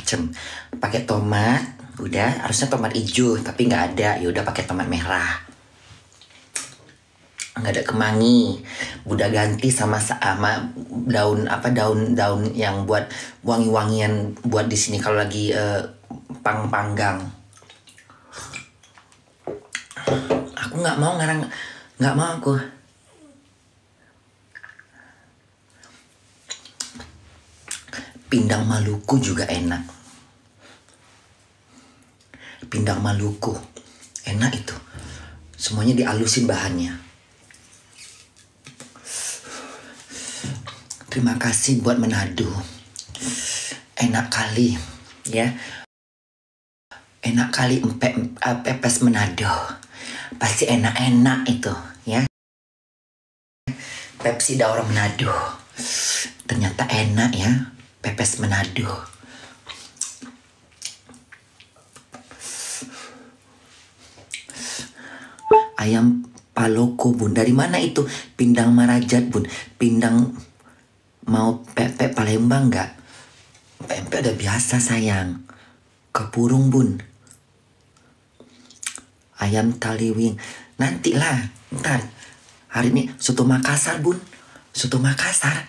macem. Pakai tomat, udah harusnya tomat hijau tapi nggak ada, ya udah pakai tomat merah. Nggak ada kemangi, Bunda ganti sama daun daun yang buat wangi-wangian buat di sini kalau lagi panggang. Aku nggak mau nggak mau aku. Pindang Maluku juga enak. Pindang Maluku enak itu, semuanya dialusin bahannya. Terima kasih buat Manado. Enak kali ya. Enak kali pepes Manado. Pasti enak-enak itu ya. Pepsi Daur Manado. Ternyata enak ya pepes Manado. Ayam paloko bun. Dari mana itu? Pindang Marajat bun. Pindang mau pepek Palembang nggak? Pempek udah biasa sayang. Kepurung bun. Ayam taliwing. Nantilah. Ntar. Hari ini soto Makassar bun. Soto Makassar.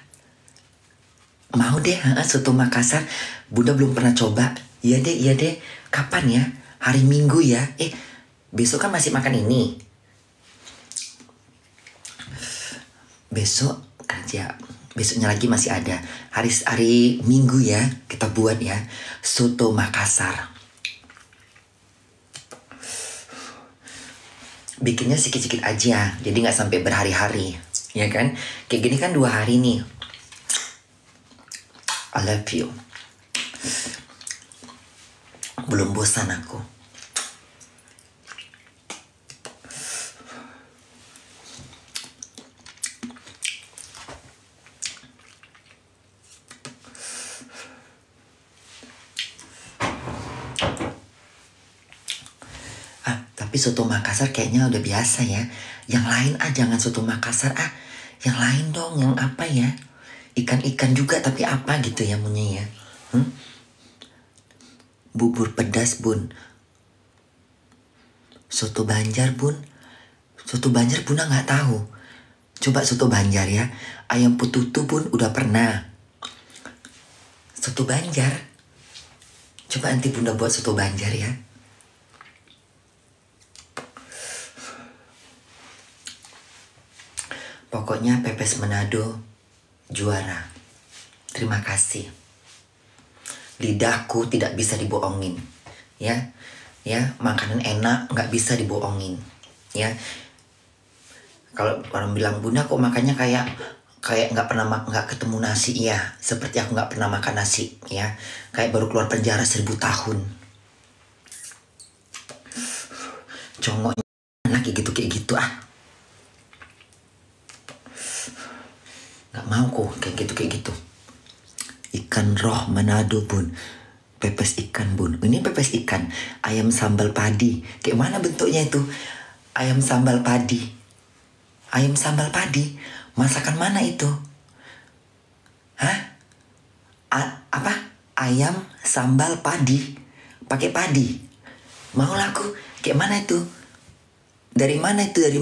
Mau deh soto Makassar. Bunda belum pernah coba. Iya deh. Kapan ya? Hari Minggu ya. Besok kan masih makan ini. Besok kerja. Besoknya lagi masih ada. Hari Minggu ya. Kita buat ya. Soto Makassar. Bikinnya sedikit-sedikit aja. Jadi gak sampai berhari-hari. Ya kan? Kayak gini kan 2 hari nih. I love you. Belum bosan aku. Tapi soto Makassar kayaknya udah biasa ya. Yang lain jangan soto Makassar Yang lain dong, yang apa ya? Ikan-ikan juga tapi apa gitu ya punya ya. Bubur pedas bun. Soto Banjar bun. Soto Banjar Bunda nggak tahu. Coba soto Banjar ya. Ayam pututu bun udah pernah. Soto Banjar. Coba nanti Bunda buat soto Banjar ya. Pokoknya pepes Manado juara. Terima kasih. Lidahku tidak bisa dibohongin. Ya, makanan enak nggak bisa dibohongin. Ya, kalau orang bilang Bunda kok makannya kayak nggak ketemu nasi ya. Seperti aku nggak pernah makan nasi ya. Kayak baru keluar penjara 1000 tahun. Congoknya lagi kayak gitu Gak mau kok kayak gitu. Ikan roh Manado bun. Pepes ikan bun. Ini pepes ikan. Ayam sambal padi. Kayak mana bentuknya itu? Ayam sambal padi. Ayam sambal padi. Masakan mana itu? Apa? Ayam sambal padi. Pakai padi. Mau laku. Kayak mana itu? Dari mana itu? Dari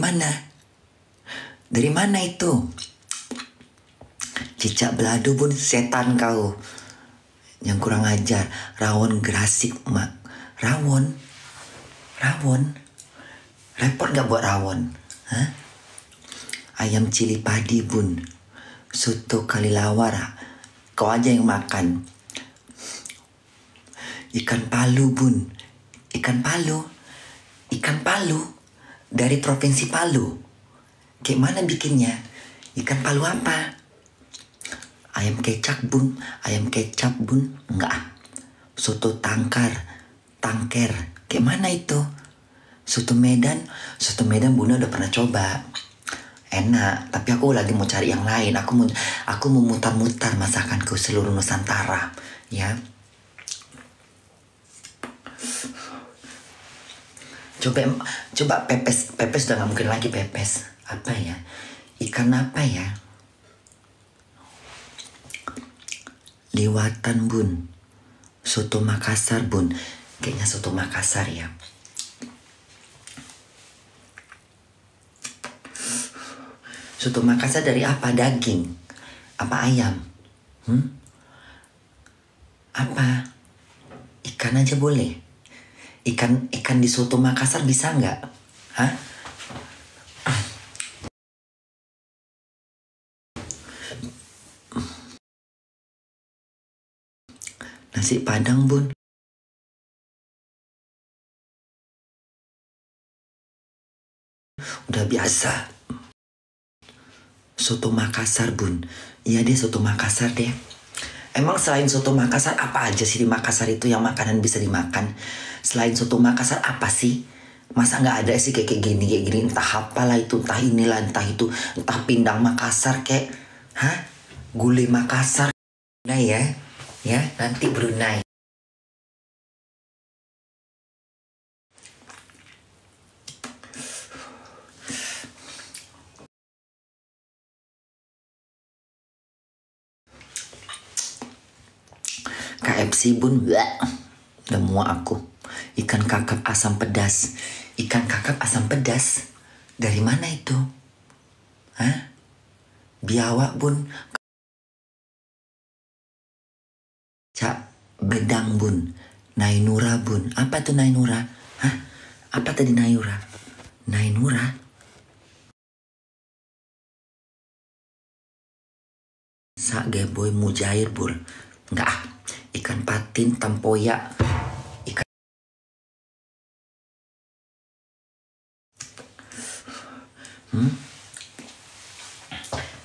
mana itu? Cicak belado bun, setan kau. Yang kurang ajar. Rawon gerasik mak. Rawon. Repot gak buat rawon? Ayam cili padi bun. Soto Kalilawar. Kau aja yang makan. Ikan palu bun. Ikan palu. Dari Provinsi Palu. Kayak mana bikinnya? Ikan palu apa? Ayam kecap bun. Enggak. Soto tangker. Kayak mana itu? Soto Medan Bunda udah pernah coba. Enak, tapi aku lagi mau cari yang lain. Aku mau mutar-mutar masakanku seluruh Nusantara, ya. Coba pepes udah nggak mungkin lagi pepes. Apa ya? Ikan apa ya? Liwatan bun. Soto Makassar, Bun. Kayaknya soto Makassar ya. Soto Makassar dari apa? Daging? Apa ayam? Apa? Ikan aja boleh? Ikan di soto Makassar bisa nggak? Hah? Nasi Padang, Bun. Udah biasa. Soto Makassar, Bun. Iya deh, soto Makassar deh. Emang selain soto Makassar apa aja sih di Makassar itu yang makanan bisa dimakan? Selain soto Makassar apa sih? Masa nggak ada sih kayak gini, entah apalah itu, entah inilah, entah itu, entah pindang Makassar kayak, hah? Gulai Makassar. Brunei ya nanti Brunei. KFC, Bun. Bleh. Udah muak aku. Ikan kakap asam pedas. Ikan kakap asam pedas. Dari mana itu? Hah? Biawak, Bun. Cak bedang, Bun. Nainura, Bun. Apa tuh Nainura? Hah? Apa tadi Nainura? Nainura? Sak geboy mujair, Bur. Enggak ah. Ikan patin, tempoyak. Ikan...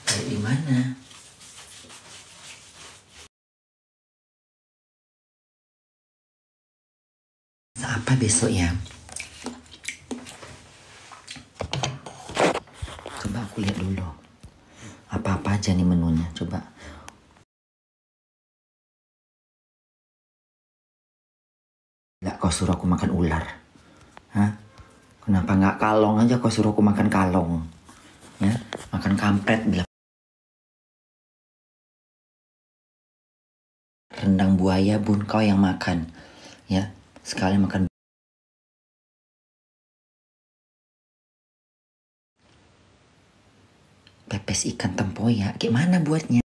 Dari mana? Apa besok ya? Coba aku lihat dulu. Apa-apa aja nih menunya, coba. Nggak kau suruh aku makan ular. Hah? Kenapa nggak kalong aja kau suruh aku makan kalong? Ya, makan kampret bilang. Rendang buaya, Bun, kau yang makan. Ya, sekali makan. Pepes ikan tempoyak, gimana buatnya?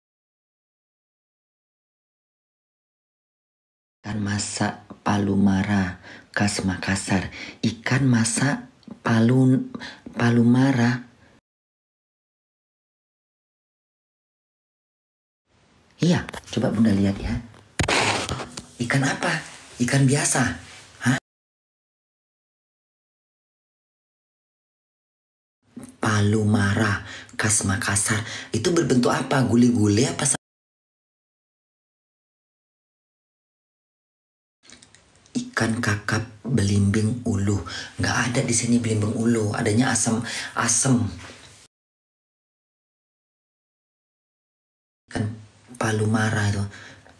Ikan masak Palumara khas Makassar. Ikan masak Palumara. Iya, coba Bunda lihat ya. Ikan apa? Ikan biasa. Hah? Palumara khas Makassar. Itu berbentuk apa? Gule-gule apa? Ikan kakap belimbing ulu. Nggak ada di sini belimbing ulu. Adanya asam. Ikan Palumara itu.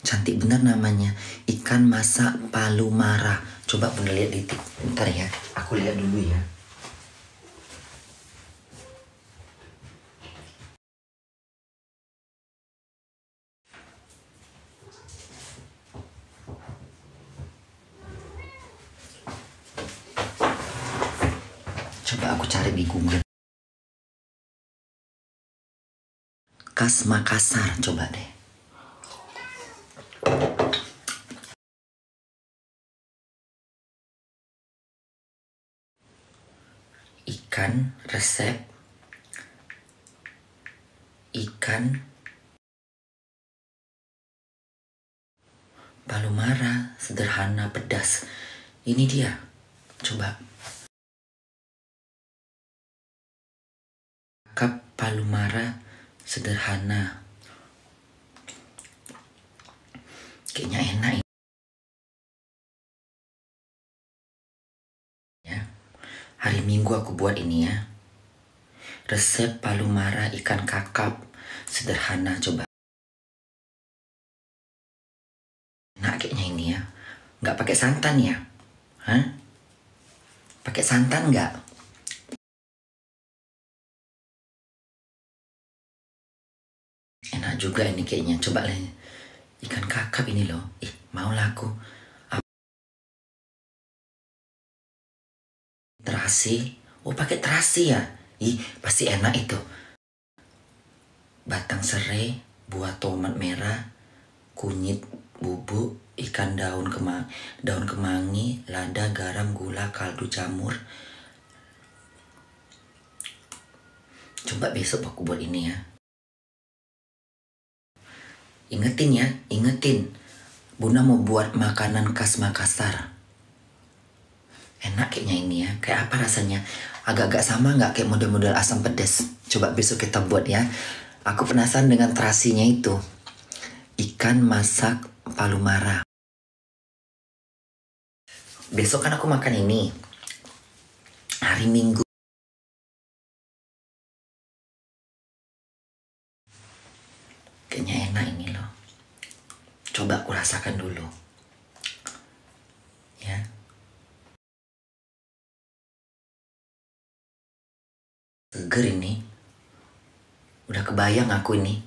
Cantik bener namanya. Ikan masak Palumara. Coba Bunda lihat di bentar ya. Aku lihat dulu ya. Coba aku cari di Google. Khas Makassar, coba deh. Ikan resep ikan Palumara sederhana pedas. Ini dia. Coba. Kakap Palumara sederhana. Kayaknya enak ini. Ya. Hari Minggu aku buat ini ya. Resep Palumara ikan kakap sederhana, coba. Nah kayaknya ini ya. Nggak pakai santan ya? Hah? Pakai santan nggak? Enak juga ini kayaknya. Coba lah. Ikan kakap ini loh. Mau lah aku. Terasi. Oh, pakai terasi ya? Pasti enak itu. Batang serai, buah tomat merah, kunyit bubuk, ikan daun kemangi, lada, garam, gula, kaldu jamur. Coba besok aku buat ini ya. Ingetin ya, ingetin. Bunda mau buat makanan khas Makassar. Enak kayaknya ini ya. Kayak apa rasanya? Agak-agak sama nggak kayak model-model asam pedas? Coba besok kita buat ya. Aku penasaran dengan terasinya itu. Ikan masak palumara. Besok kan aku makan ini. Hari Minggu. Kayaknya enak ini loh. Coba aku rasakan dulu. Ya. Seger ini. Udah kebayang aku ini.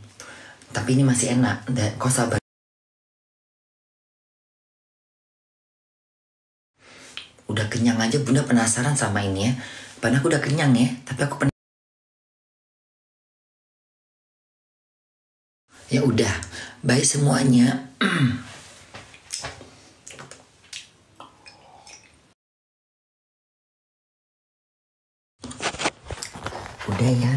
Tapi ini masih enak. Kok sabar. Udah kenyang aja Bunda penasaran sama ini ya. Padahal aku udah kenyang ya. Tapi aku ya udah. Baik semuanya. Udah ya.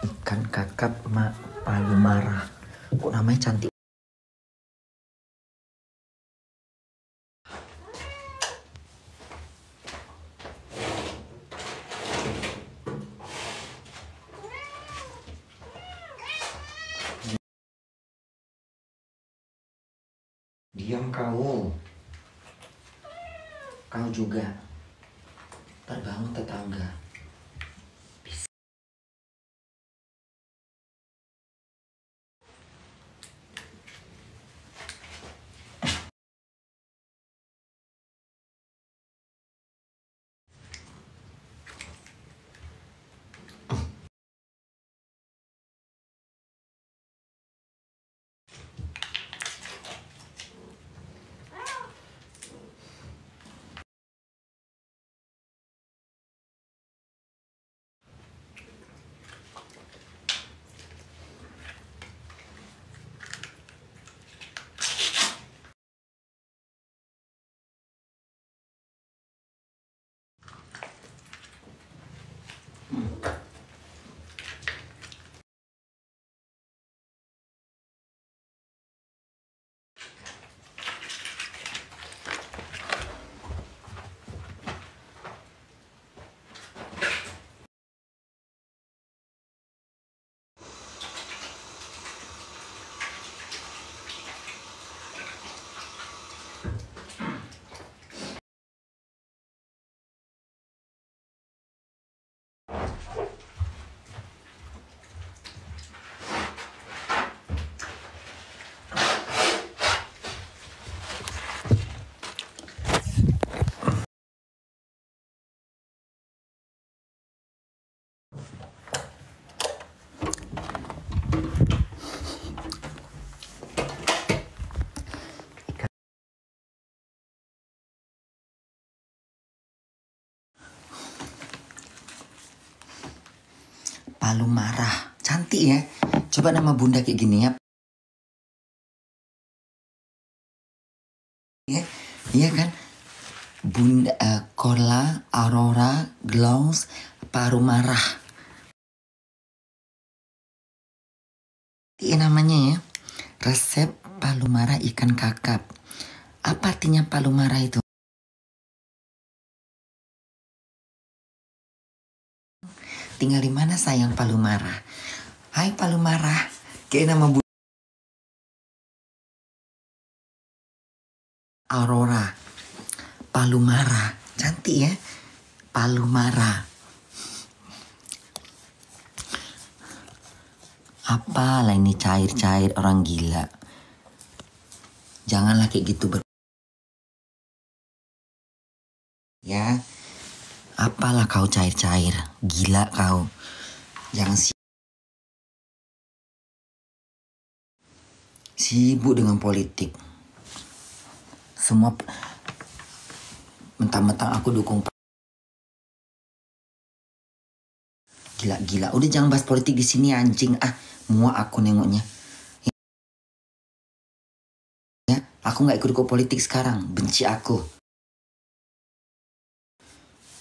Ikan kakap palumara. Kok namanya cantik? Diam kau. Kau juga. Terbangun tetangga. Palumara. Cantik ya. Coba nama Bunda kayak gini ya. Iya kan? Bunda Cola Aurora Glows Palumara. Ini namanya ya. Resep palumara ikan kakap. Apa artinya palumara itu? Tinggal di mana sayang palumara? Hai palumara. Kayak nama Aurora. Palumara. Cantik ya. Palumara. Apalah ini cair-cair orang gila. Janganlah kayak gitu ya. Apalah kau cair-cair, gila kau. Jangan sibuk dengan politik. Semua mentang-mentang aku dukung. Gila-gila, udah jangan bahas politik di sini anjing. Muak aku nengoknya. Ya, aku nggak ikut politik sekarang, benci aku.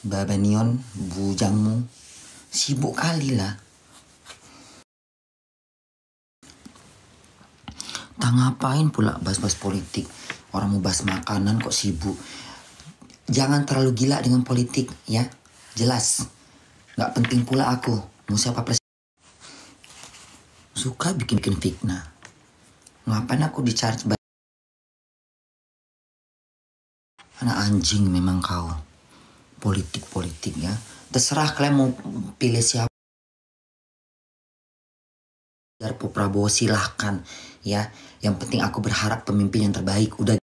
Babanion, bujangmu, sibuk kali lah. Tak ngapain pula bahas-bahas politik. Orang mau bahas makanan kok sibuk. Jangan terlalu gila dengan politik ya. Jelas. Gak penting pula aku. Mau siapa presiden. Suka bikin fitnah. Ngapain aku di-charge. Anak anjing memang kau. Politik ya. Terserah kalian mau pilih siapa. Pak Prabowo silahkan ya. Yang penting aku berharap pemimpin yang terbaik. Udah.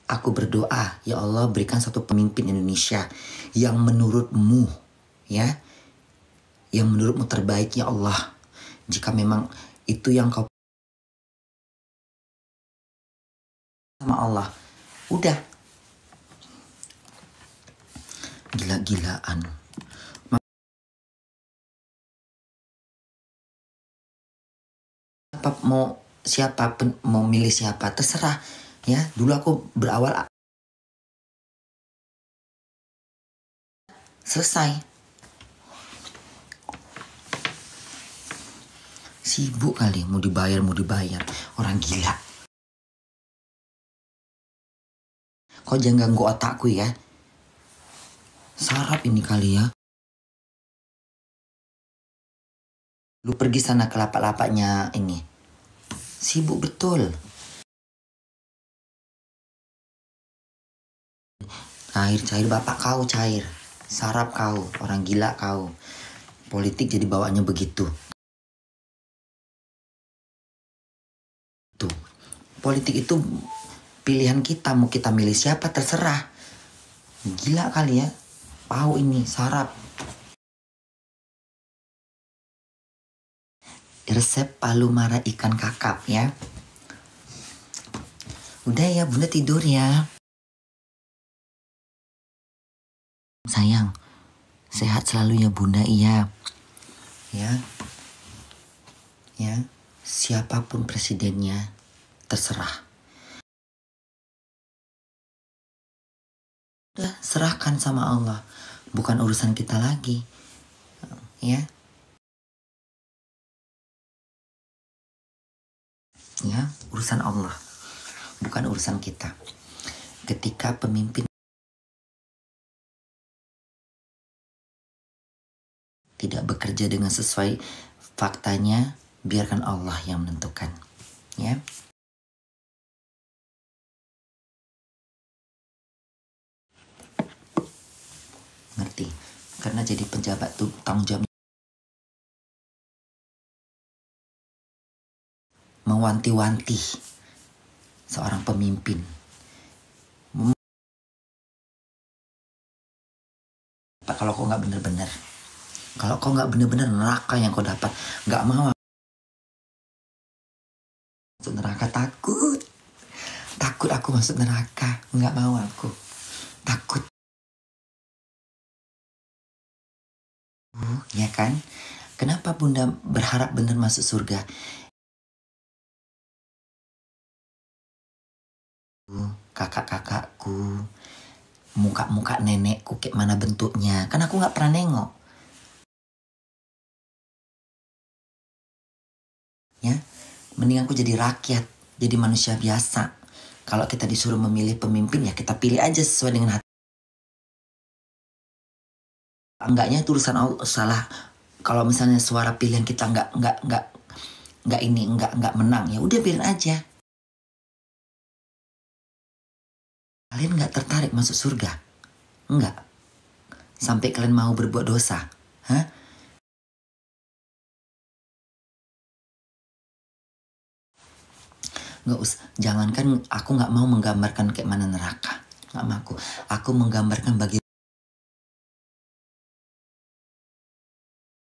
Aku berdoa, ya Allah berikan satu pemimpin Indonesia yang menurutmu ya. Yang menurutmu terbaik ya Allah. Jika memang itu yang kau sama Allah. Udah. Gila-gilaan. Siapapun mau milih siapa terserah ya. Dulu aku berawal selesai. Sibuk kali mau dibayar orang gila. Kau jangan ganggu otakku ya. Sarap ini kali ya. Lu pergi sana ke lapak-lapaknya ini. Sibuk betul. Cair bapak kau cair. Sarap kau, orang gila kau. Politik jadi bawaannya begitu. Tuh. Politik itu pilihan kita, mau kita milih siapa terserah. Gila kali ya. Pau ini, sarap. Resep palu mara ikan kakap ya. Udah ya, Bunda tidur ya. Sayang, sehat selalu ya Bunda, iya. Ya. Siapapun presidennya, terserah. Udah, serahkan sama Allah. Bukan urusan kita lagi. Ya. Ya, urusan Allah. Bukan urusan kita. Ketika pemimpin tidak bekerja dengan sesuai faktanya, biarkan Allah yang menentukan. Ya. Ngerti? Karena jadi pejabat tuh tanggung jawab. Mewanti-wanti seorang pemimpin. Kalau kau nggak bener-bener. Kalau kau nggak bener-bener neraka yang kau dapat. Nggak mau. Masuk neraka takut. Takut aku masuk neraka. Nggak mau aku. Takut. Ya kan? Kenapa Bunda berharap bener masuk surga? Kakak-kakakku, muka-muka nenekku kayak mana bentuknya. Kan aku nggak pernah nengok. Ya, mending aku jadi rakyat, jadi manusia biasa. Kalau kita disuruh memilih pemimpin ya kita pilih aja sesuai dengan hati. Enggaknya itu urusan Allah, salah. Kalau misalnya suara pilihan kita nggak menang, ya udah biarin aja. Kalian nggak tertarik masuk surga? Enggak. Sampai kalian mau berbuat dosa. Hah? Nggak usah, jangankan aku nggak mau menggambarkan kayak mana neraka. Nggak mau aku. Aku menggambarkan bagi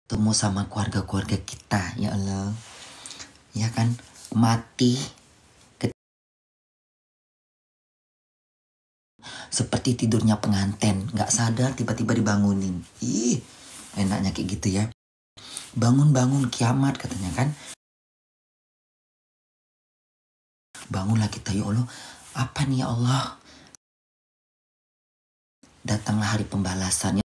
ketemu sama keluarga-keluarga kita, ya Allah. Ya kan, mati seperti tidurnya pengantin, nggak sadar tiba-tiba dibangunin. Ih, enaknya kayak gitu ya. Bangun-bangun kiamat katanya kan. Bangunlah kita ya Allah. Apa nih ya Allah? Datanglah hari pembalasan.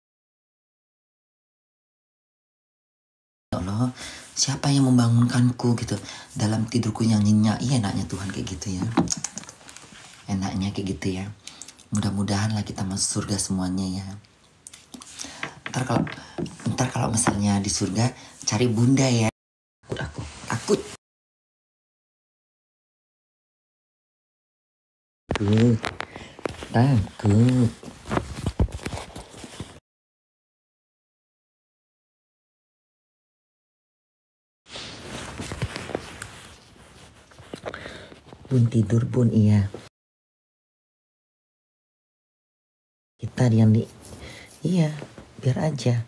Ya Allah, siapa yang membangunkanku gitu dalam tidurku yang nyenyak. Iya, enaknya Tuhan kayak gitu ya. Enaknya kayak gitu ya. Mudah-mudahan lah kita masuk surga semuanya ya. Ntar kalau misalnya di surga cari bunda ya. Aku takut. Takut. Bun tidur bun, iya. Kita yang di, iya, biar aja.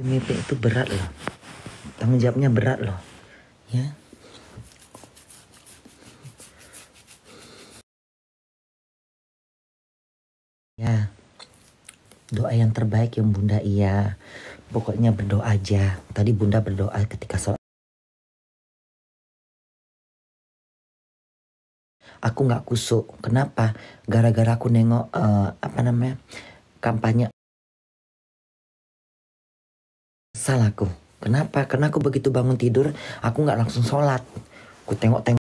Mimpi itu berat loh. Tanggung jawabnya berat loh. Ya. Ya. Doa yang terbaik yang bunda, iya. Pokoknya berdoa aja. Tadi bunda berdoa ketika sholat. Aku nggak kusuk. Kenapa? Gara-gara aku nengok kampanye. Salah aku. Kenapa? Karena aku begitu bangun tidur, aku nggak langsung sholat. Aku tengok-tengok.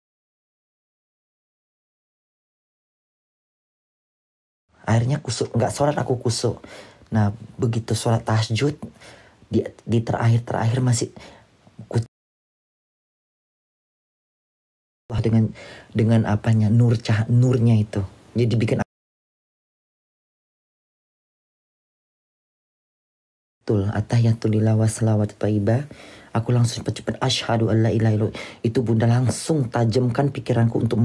Akhirnya kusuk. Nggak sholat, aku kusuk. Nah, begitu sholat tahajud, di terakhir masih dengan apanya, nurnya itu. Jadi bikin At-tahiyatul wa salawat thayyibah. Aku langsung cepat-cepat asyhadu alla ilaha illallah. Itu bunda langsung tajamkan pikiranku untuk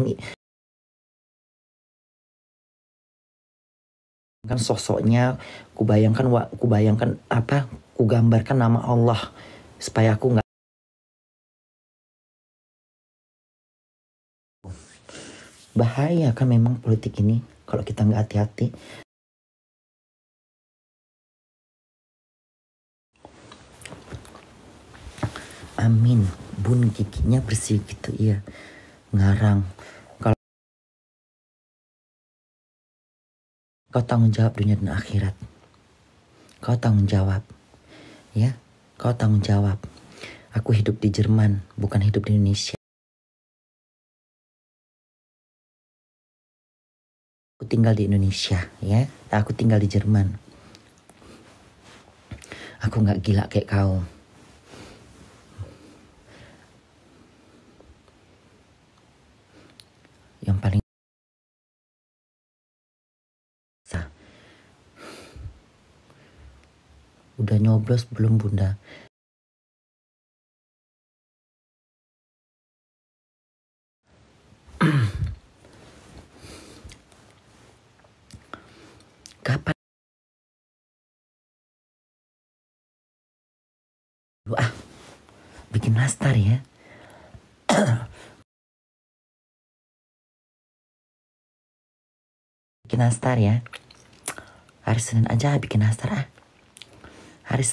kan sosoknya, kubayangkan apa, kugambarkan nama Allah supaya aku nggak. Bahaya kan memang politik ini kalau kita nggak hati-hati. Amin. Bun giginya bersih gitu, iya. Ngarang. Kalau kau tanggung jawab dunia dan akhirat. Kau tanggung jawab. Ya, kau tanggung jawab. Aku hidup di Jerman, bukan hidup di Indonesia. Aku tinggal di Indonesia, ya. Aku tinggal di Jerman. Aku nggak gila kayak kau. Yang paling udah nyoblos belum bunda? Kapan? Bikin nastar ya. Bikin nastar ya. Hari Senin aja bikin nastar Hari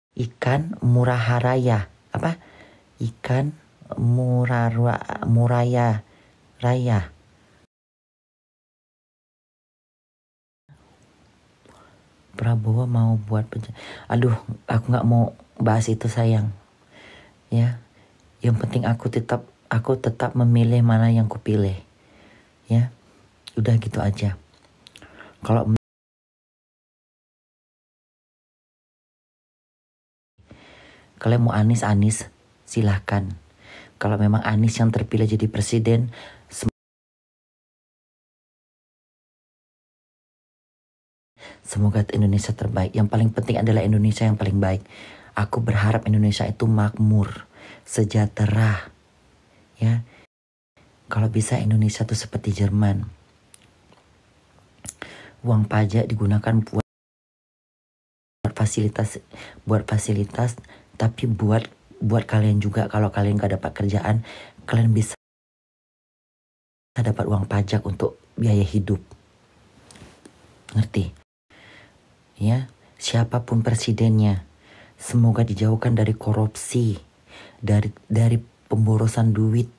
ikan muraharaya, apa? Ikan muraya raya. Prabowo mau buat aduh, aku nggak mau bahas itu sayang. Ya, yang penting aku tetap memilih mana yang kupilih. Ya, udah gitu aja. Kalau kalian mau Anies, silahkan. Kalau memang Anies yang terpilih jadi presiden, semoga Indonesia terbaik. Yang paling penting adalah Indonesia yang paling baik. Aku berharap Indonesia itu makmur, sejahtera. Ya, kalau bisa Indonesia itu seperti Jerman. Uang pajak digunakan buat fasilitas, tapi buat kalian juga. Kalau kalian gak dapat kerjaan, kalian bisa dapat uang pajak untuk biaya hidup. Ngerti? Ya, siapapun presidennya, semoga dijauhkan dari korupsi, dari pemborosan duit,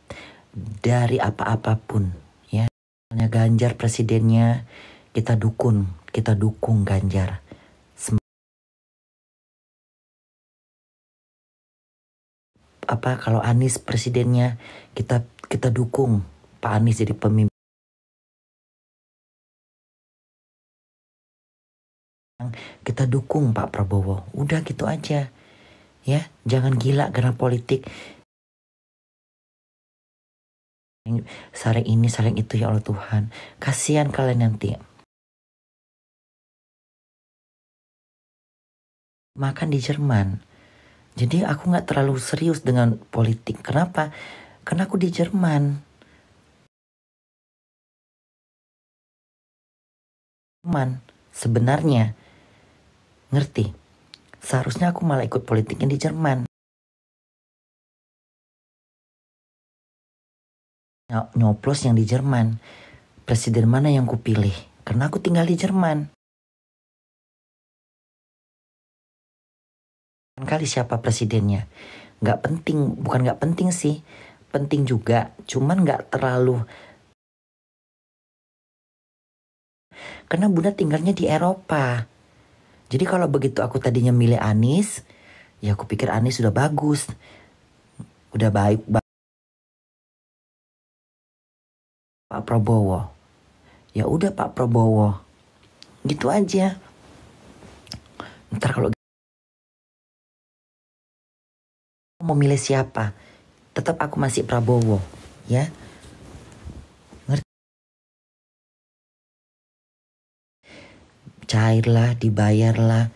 dari apa-apapun. Ya, Ganjar presidennya, kita dukung Ganjar. Kalau Anies presidennya, kita dukung Pak Anies jadi pemimpin. Kita dukung Pak Prabowo. Udah gitu aja. Ya, jangan gila karena politik. Saling ini, saling itu, ya Allah Tuhan. Kasihan kalian nanti. Makan di Jerman. Jadi aku gak terlalu serius dengan politik. Kenapa? Karena aku di Jerman. Sebenarnya. Ngerti? Seharusnya aku malah ikut politiknya di Jerman. Nyoplos yang di Jerman. Presiden mana yang kupilih? Karena aku tinggal di Jerman. Kali siapa presidennya? Gak penting, bukan gak penting sih. Penting juga, cuman gak terlalu. Karena Bunda tinggalnya di Eropa. Jadi kalau begitu aku tadinya milih Anies, ya aku pikir Anies sudah bagus. Udah baik. Pak Prabowo. Ya udah Pak Prabowo. Gitu aja. Ntar kalau mau milih siapa, tetap aku masih Prabowo, ya. Ngerti? Cairlah, dibayarlah.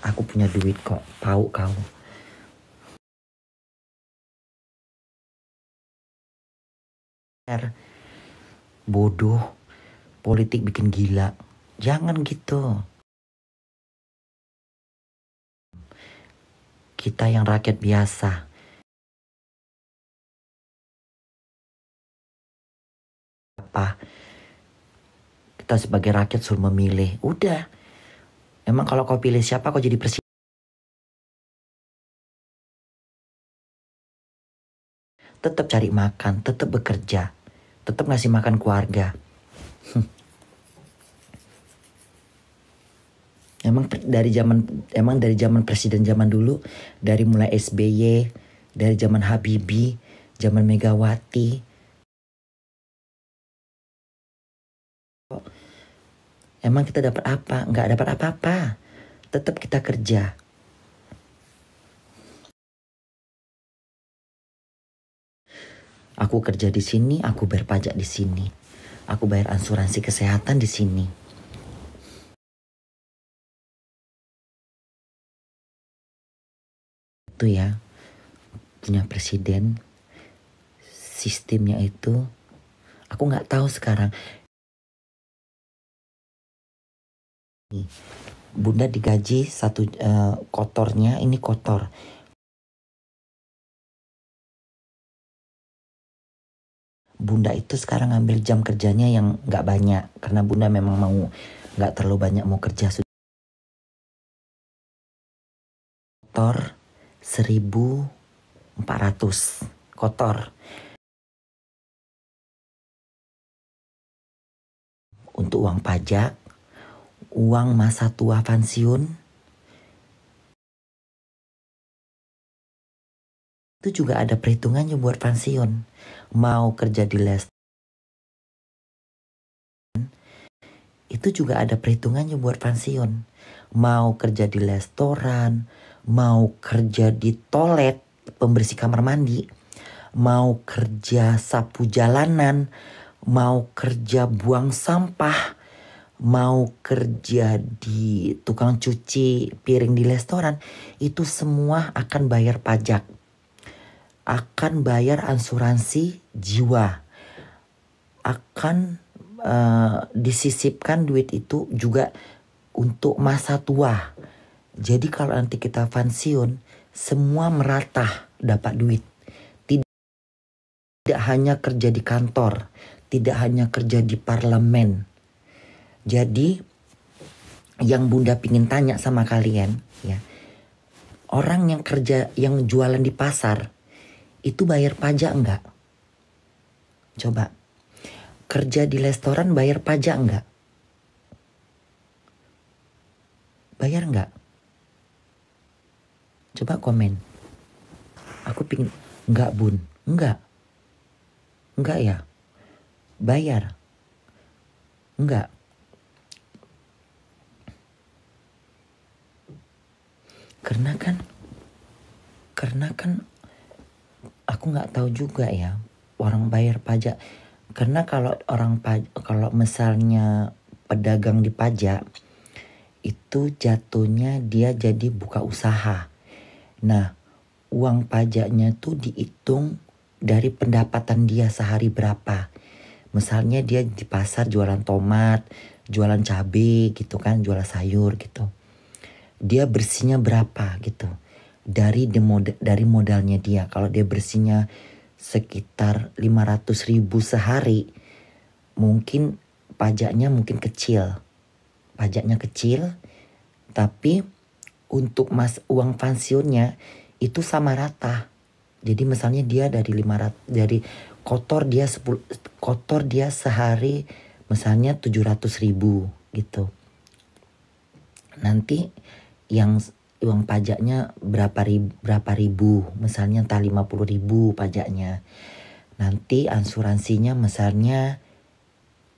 Aku punya duit kok, tahu kau. Bodoh, politik bikin gila. Jangan gitu. Kita yang rakyat biasa. Kita sebagai rakyat suruh memilih. Udah. Emang kalau kau pilih siapa kau jadi presiden? Tetap cari makan, tetap bekerja, tetap ngasih makan keluarga. Emang dari zaman presiden zaman dulu, dari mulai SBY, dari zaman Habibie, zaman Megawati. Emang kita dapat apa? Nggak dapat apa-apa. Tetap kita kerja. Aku kerja di sini, aku bayar pajak di sini. Aku bayar asuransi kesehatan di sini. Itu ya, punya presiden, sistemnya itu, aku nggak tahu sekarang. Bunda digaji satu kotornya, ini kotor. Bunda itu sekarang ngambil jam kerjanya yang nggak banyak, karena Bunda memang mau nggak terlalu banyak mau kerja. Kotor 1.400 kotor. Untuk uang pajak, uang masa tua pensiun, itu juga ada perhitungannya buat pensiun. Mau kerja di les, itu juga ada perhitungannya buat pensiun. mau kerja di restoran, mau kerja di toilet, pembersih kamar mandi, mau kerja sapu jalanan, mau kerja buang sampah, mau kerja di tukang cuci piring di restoran, itu semua akan bayar pajak, akan bayar asuransi jiwa, akan disisipkan duit itu juga untuk masa tua. Jadi kalau nanti kita pensiun, semua merata dapat duit. Tidak hanya kerja di kantor, tidak hanya kerja di parlemen. Jadi yang Bunda pingin tanya sama kalian ya, orang yang kerja, yang jualan di pasar itu bayar pajak enggak? Coba. Kerja di restoran bayar pajak enggak? Bayar enggak? Coba komen. Aku pingin, enggak Bun, enggak. Enggak ya? Bayar? Enggak. Karena kan aku nggak tahu juga ya orang bayar pajak. Karena kalau kalau misalnya pedagang di pajak itu jatuhnya dia jadi buka usaha. Nah, uang pajaknya tuh dihitung dari pendapatan dia sehari berapa. Misalnya dia di pasar jualan tomat, jualan cabai gitu kan, jualan sayur gitu. Dia bersihnya berapa gitu. Dari modalnya dia. Kalau dia bersihnya sekitar 500.000 sehari, mungkin pajaknya mungkin kecil. Pajaknya kecil, tapi untuk uang pensiunnya itu sama rata. Jadi misalnya dia dari 500, dari kotor dia sehari misalnya 700.000 gitu. Nanti yang uang pajaknya berapa ribu, misalnya entah 50.000 pajaknya. Nanti asuransinya misalnya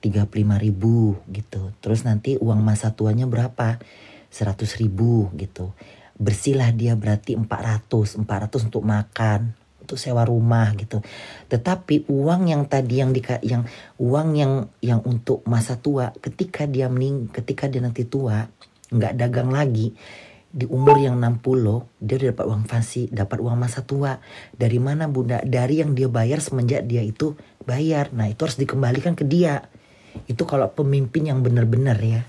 35.000 gitu. Terus nanti uang masa tuanya berapa? 100.000 gitu. Bersihlah dia berarti 400 untuk makan, untuk sewa rumah gitu. Tetapi uang yang tadi uang yang untuk masa tua, ketika dia nanti tua, nggak dagang lagi, di umur yang 60 dia udah dapat uang fansi, dapat uang masa tua. Dari mana Bunda? Dari yang dia bayar semenjak dia itu bayar. Nah, itu harus dikembalikan ke dia. Itu kalau pemimpin yang benar-benar ya.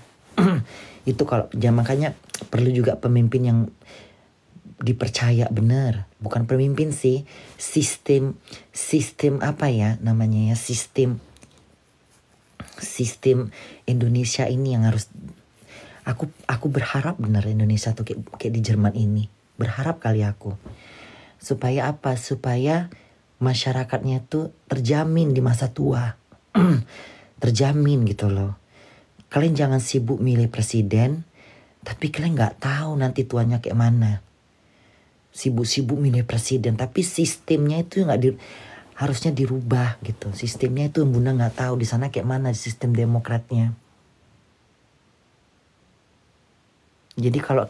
Itu kalau makanya perlu juga pemimpin yang dipercaya benar. Bukan pemimpin sih, sistem apa ya namanya ya, sistem Indonesia ini yang harus. Aku berharap benar Indonesia tuh kayak di Jerman ini. Berharap kali aku. Supaya apa? Supaya masyarakatnya tuh terjamin di masa tua. Terjamin gitu loh. Kalian jangan sibuk milih presiden, tapi kalian nggak tahu nanti tuanya kayak mana. Sibuk-sibuk milih presiden, tapi sistemnya itu harusnya dirubah gitu. Sistemnya itu Bunda nggak tahu di sana kayak mana sistem demokratnya. Jadi kalau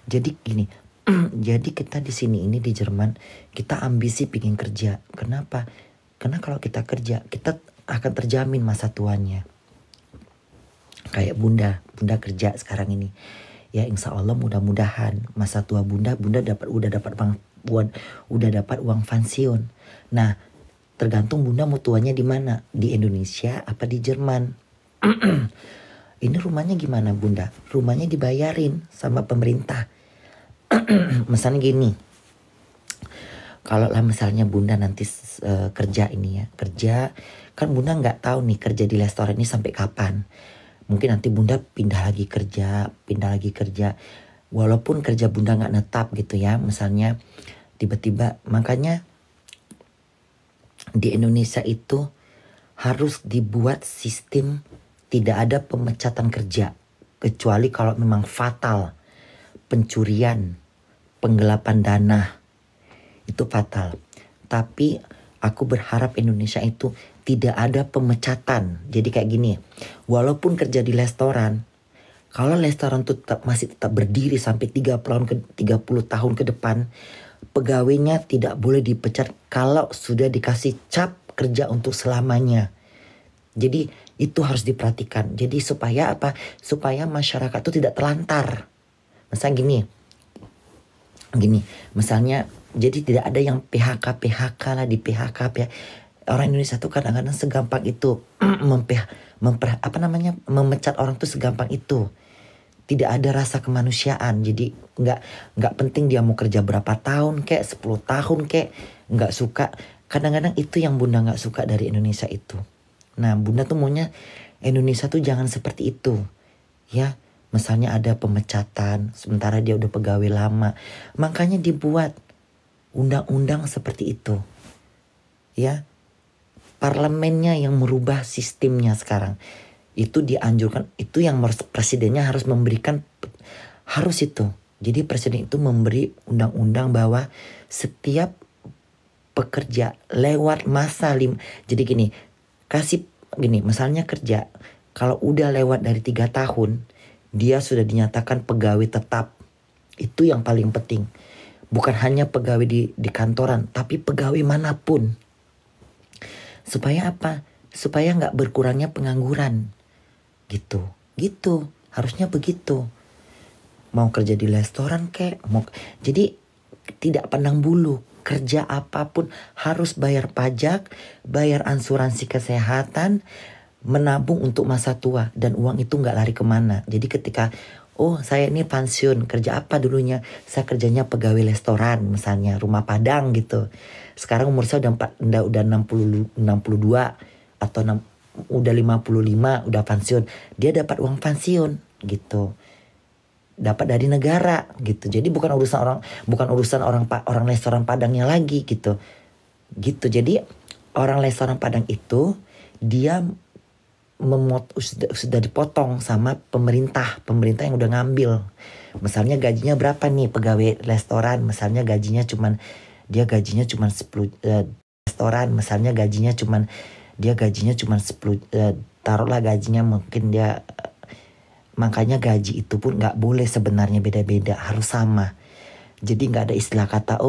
jadi gini, jadi kita di sini ini di Jerman, kita ambisi pingin kerja. Kenapa? Karena kalau kita kerja, kita akan terjamin masa tuanya. Kayak Bunda kerja sekarang ini. Ya insya Allah mudah-mudahan masa tua Bunda udah dapat uang pensiun. Nah, tergantung Bunda mau tuanya di mana? Di Indonesia apa di Jerman? Ini rumahnya gimana Bunda? Rumahnya dibayarin sama pemerintah. Misalnya gini. Kalau lah misalnya Bunda nanti kerja ini ya. Kerja, kan Bunda nggak tahu nih kerja di restoran ini sampai kapan. Mungkin nanti Bunda pindah lagi kerja. Walaupun kerja Bunda nggak netap gitu ya. Misalnya tiba-tiba, makanya di Indonesia itu harus dibuat sistem tidak ada pemecatan kerja, kecuali kalau memang fatal, pencurian, penggelapan dana, itu fatal. Tapi aku berharap Indonesia itu tidak ada pemecatan. Jadi kayak gini, walaupun kerja di restoran, Kalau restoran tuh masih tetap berdiri sampai 30 tahun ke depan, pegawainya tidak boleh dipecat kalau sudah dikasih cap kerja untuk selamanya. Jadi itu harus diperhatikan. Jadi supaya apa? Supaya masyarakat itu tidak terlantar. Misalnya gini, misalnya jadi tidak ada yang PHK lah di PHK. Orang Indonesia tuh kadang-kadang segampang itu memecat orang tuh segampang itu. Tidak ada rasa kemanusiaan. Jadi nggak penting dia mau kerja berapa tahun kek, 10 tahun kek, nggak suka. Kadang-kadang itu yang Bunda nggak suka dari Indonesia itu. Nah, Bunda tuh maunya Indonesia tuh jangan seperti itu. Ya, misalnya ada pemecatan sementara dia udah pegawai lama. Makanya dibuat undang-undang seperti itu. Ya. Parlemennya yang merubah sistemnya sekarang. Itu dianjurkan, itu yang presidennya harus memberikan, harus itu. Jadi presiden itu memberi undang-undang bahwa setiap pekerja lewat masa jadi gini, misalnya kerja, kalau udah lewat dari 3 tahun, dia sudah dinyatakan pegawai tetap. Itu yang paling penting. Bukan hanya pegawai di kantoran, tapi pegawai manapun. Supaya apa? Supaya nggak berkurangnya pengangguran. Gitu. Harusnya begitu. Mau kerja di restoran jadi tidak pandang bulu. Kerja apapun harus bayar pajak, bayar asuransi kesehatan, menabung untuk masa tua. Dan uang itu nggak lari kemana. Jadi ketika, saya ini pensiun, kerja apa dulunya? Saya kerjanya pegawai restoran misalnya, rumah Padang gitu. Sekarang umur saya udah 62 atau udah 55, udah pensiun. Dia dapat uang pensiun gitu. Dapat dari negara gitu. Jadi bukan urusan orang restoran Padangnya lagi gitu. Gitu. Jadi orang restoran Padang itu dia sudah dipotong sama pemerintah yang udah ngambil. Misalnya gajinya berapa nih pegawai restoran? Misalnya gajinya cuman 10 restoran, misalnya gajinya cuman 10, taruhlah gajinya mungkin dia, makanya gaji itu pun nggak boleh sebenarnya beda-beda, harus sama. Jadi nggak ada istilah kata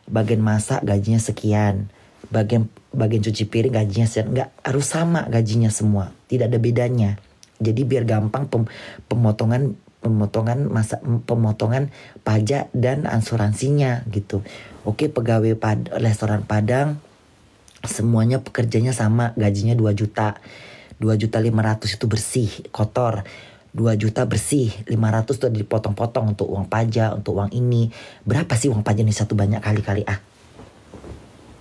bagian masak gajinya sekian, bagian cuci piring gajinya sekian, nggak, harus sama gajinya semua, tidak ada bedanya. Jadi biar gampang pemotongan pajak dan asuransinya gitu. Oke, pegawai restoran Padang semuanya pekerjanya sama, gajinya 2 juta. 2.500.000 itu bersih, kotor. 2 juta bersih, 500 tuh dipotong-potong untuk uang pajak, untuk uang ini. Berapa sih uang pajak ini satu? Banyak kali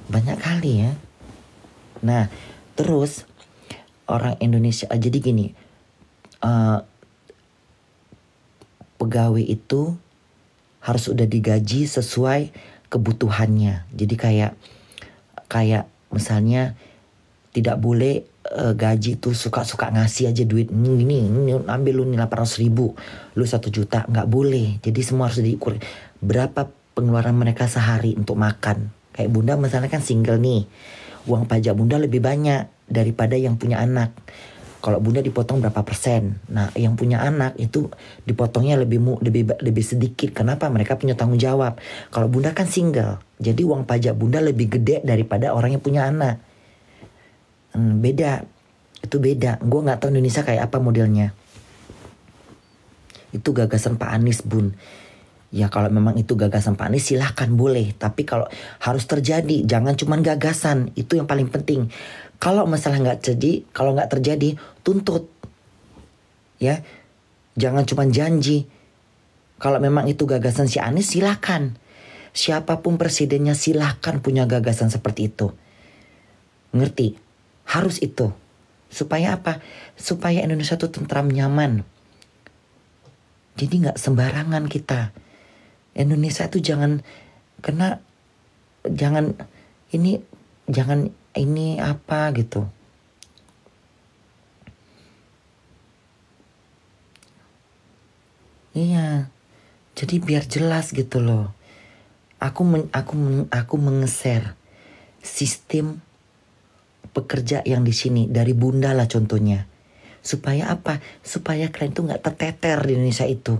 Banyak kali ya. Nah, terus orang Indonesia jadi gini, pegawai itu harus udah digaji sesuai kebutuhannya. Jadi kayak misalnya tidak boleh gaji tuh suka-suka ngasih aja duit ini ambil lu nih 800.000, lu 1 juta, nggak boleh. Jadi semua harus diukur berapa pengeluaran mereka sehari untuk makan. Kayak Bunda misalnya kan single nih, uang pajak Bunda lebih banyak daripada yang punya anak. Kalau Bunda dipotong berapa persen? Nah, yang punya anak itu dipotongnya lebih sedikit. Kenapa? Mereka punya tanggung jawab. Kalau Bunda kan single, jadi uang pajak Bunda lebih gede daripada orang yang punya anak. Beda. Itu beda. Gue nggak tahu Indonesia kayak apa modelnya. Itu gagasan Pak Anies, Bun. Ya kalau memang itu gagasan Pak Anies silahkan boleh. Tapi kalau harus terjadi, jangan cuma gagasan. Itu yang paling penting. Kalau masalah kalau nggak terjadi, tuntut. Ya, jangan cuma janji. Kalau memang itu gagasan si Anies, silahkan. Siapapun presidennya silahkan punya gagasan seperti itu. Ngerti? Harus itu. Supaya apa? Supaya Indonesia tuh tentram, nyaman. Jadi nggak sembarangan kita. Indonesia tuh jangan ini apa gitu. Iya. Jadi biar jelas gitu loh. Aku mengeser sistem pekerja yang di sini dari Bunda lah contohnya. Supaya apa? Supaya kalian tuh gak terteter di Indonesia itu.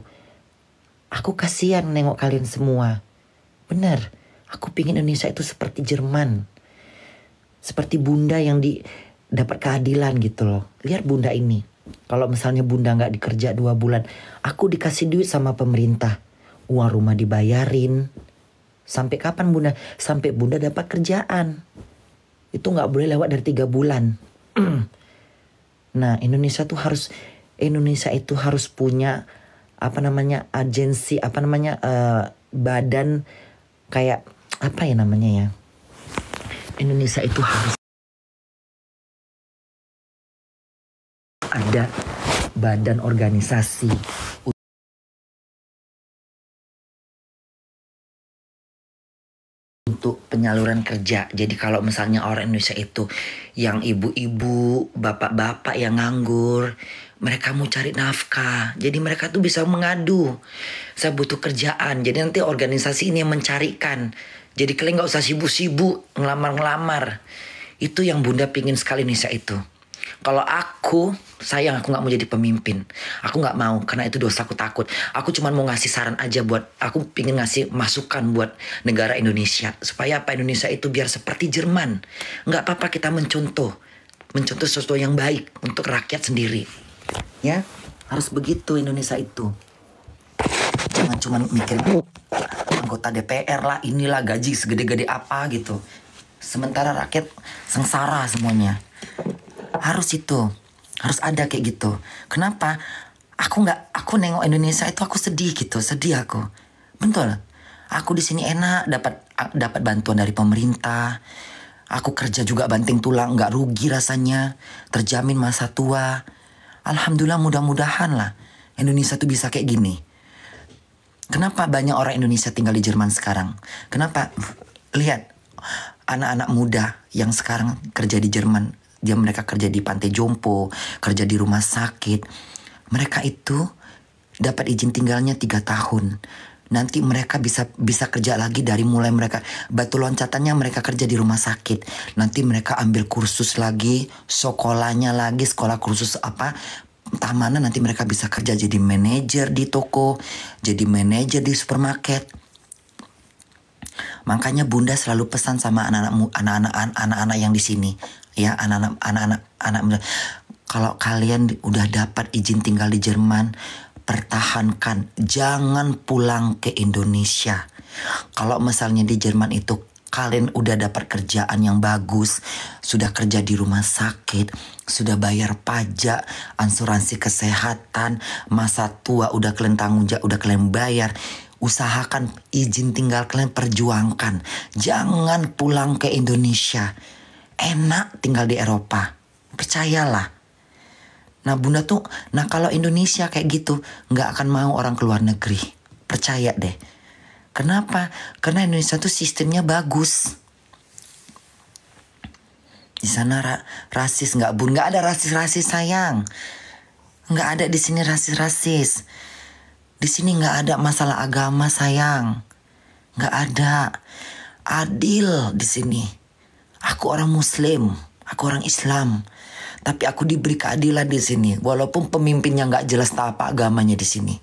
Aku kasihan nengok kalian semua. Bener, aku pingin Indonesia itu seperti Jerman. Seperti bunda yang dapat keadilan gitu loh. Lihat bunda ini. Kalau misalnya bunda gak dikerja 2 bulan, aku dikasih duit sama pemerintah. Uang rumah dibayarin. Sampai kapan bunda? Sampai bunda dapat kerjaan. Itu gak boleh lewat dari 3 bulan. Nah, Indonesia itu harus punya agensi, badan kayak apa ya namanya ya? Indonesia itu harus ada badan organisasi untuk penyaluran kerja. Jadi kalau misalnya orang Indonesia itu yang ibu-ibu, bapak-bapak yang nganggur, mereka mau cari nafkah. Jadi mereka tuh bisa mengadu, saya butuh kerjaan. Jadi nanti organisasi ini yang mencarikan. Jadi kalian gak usah sibuk-sibuk ngelamar-ngelamar. Itu yang bunda pingin sekali Indonesia itu. Kalau aku gak mau jadi pemimpin. Aku gak mau, karena itu dosa, aku takut. Aku cuma mau ngasih saran aja aku pingin ngasih masukan buat negara Indonesia. Supaya apa, Indonesia itu biar seperti Jerman. Gak apa-apa kita mencontoh sesuatu yang baik untuk rakyat sendiri. Ya, harus begitu Indonesia itu. Jangan cuma mikirin anggota DPR lah, inilah gaji segede-gede apa gitu. Sementara rakyat sengsara semuanya. Harus ada kayak gitu. Kenapa? Aku nengok Indonesia itu aku sedih gitu, sedih aku. Betul. Aku di sini enak dapat bantuan dari pemerintah. Aku kerja juga banting tulang, nggak rugi rasanya, terjamin masa tua. Alhamdulillah, mudah-mudahan lah Indonesia tuh bisa kayak gini. Kenapa banyak orang Indonesia tinggal di Jerman sekarang? Kenapa? Lihat anak-anak muda yang sekarang kerja di Jerman. Mereka kerja di pantai jompo, kerja di rumah sakit. Mereka itu dapat izin tinggalnya 3 tahun. Nanti mereka bisa kerja lagi dari mulai mereka batu loncatannya mereka kerja di rumah sakit. Nanti mereka ambil kursus lagi, sekolahnya lagi, sekolah kursus entah mana, nanti mereka bisa kerja jadi manajer di toko, jadi manajer di supermarket. Makanya bunda selalu pesan sama anak-anak yang di sini. Ya, anak-anak kalau kalian udah dapat izin tinggal di Jerman, pertahankan, jangan pulang ke Indonesia. Kalau misalnya di Jerman itu kalian udah dapat kerjaan yang bagus, sudah kerja di rumah sakit, sudah bayar pajak, asuransi kesehatan, masa tua udah kalian tanggung jawab, udah kalian bayar, usahakan izin tinggal kalian, perjuangkan. Jangan pulang ke Indonesia. Enak tinggal di Eropa, percayalah. Kalau Indonesia kayak gitu, nggak akan mau orang keluar negeri, percaya deh. Kenapa? Karena Indonesia tuh sistemnya bagus. Di sana rasis nggak, bun? Nggak ada rasis sayang. Nggak ada di sini rasis. Di sini nggak ada masalah agama sayang. Nggak ada. Adil di sini. Aku orang Muslim, aku orang Islam, tapi aku diberi keadilan di sini. Walaupun pemimpinnya nggak jelas apa agamanya di sini.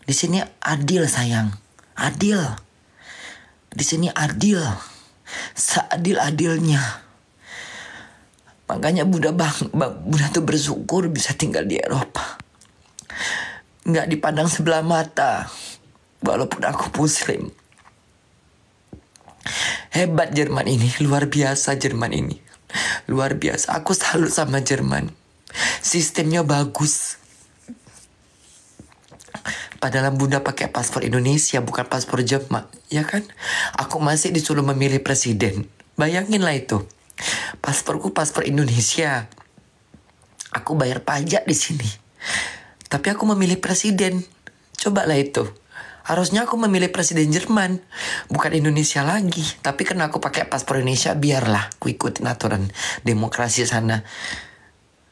Di sini adil sayang, adil. Di sini adil, seadil-adilnya. Makanya Bunda tuh bersyukur bisa tinggal di Eropa. Nggak dipandang sebelah mata, walaupun aku Muslim. Hebat Jerman ini, luar biasa Jerman ini. Luar biasa, aku salut sama Jerman. Sistemnya bagus. Padahal Bunda pakai paspor Indonesia, bukan paspor Jerman, ya kan? Aku masih disuruh memilih presiden. Bayanginlah itu. Pasporku paspor Indonesia. Aku bayar pajak di sini. Tapi aku memilih presiden. Cobalah itu. Harusnya aku memilih presiden Jerman, bukan Indonesia lagi. Tapi karena aku pakai paspor Indonesia, biarlah aku ikutin aturan demokrasi sana.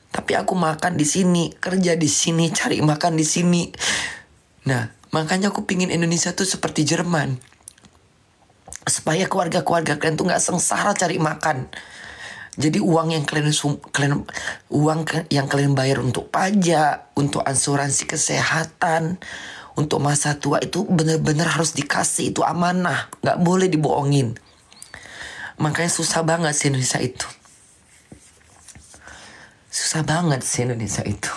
Tapi aku makan di sini, kerja di sini, cari makan di sini. Nah, makanya aku pingin Indonesia tuh seperti Jerman. Supaya keluarga-keluarga kalian tuh gak sengsara cari makan. Jadi uang yang yang kalian bayar untuk pajak, untuk asuransi kesehatan, untuk masa tua itu benar-benar harus dikasih, itu amanah, nggak boleh dibohongin. Makanya susah banget sih Indonesia itu. Susah banget sih Indonesia itu.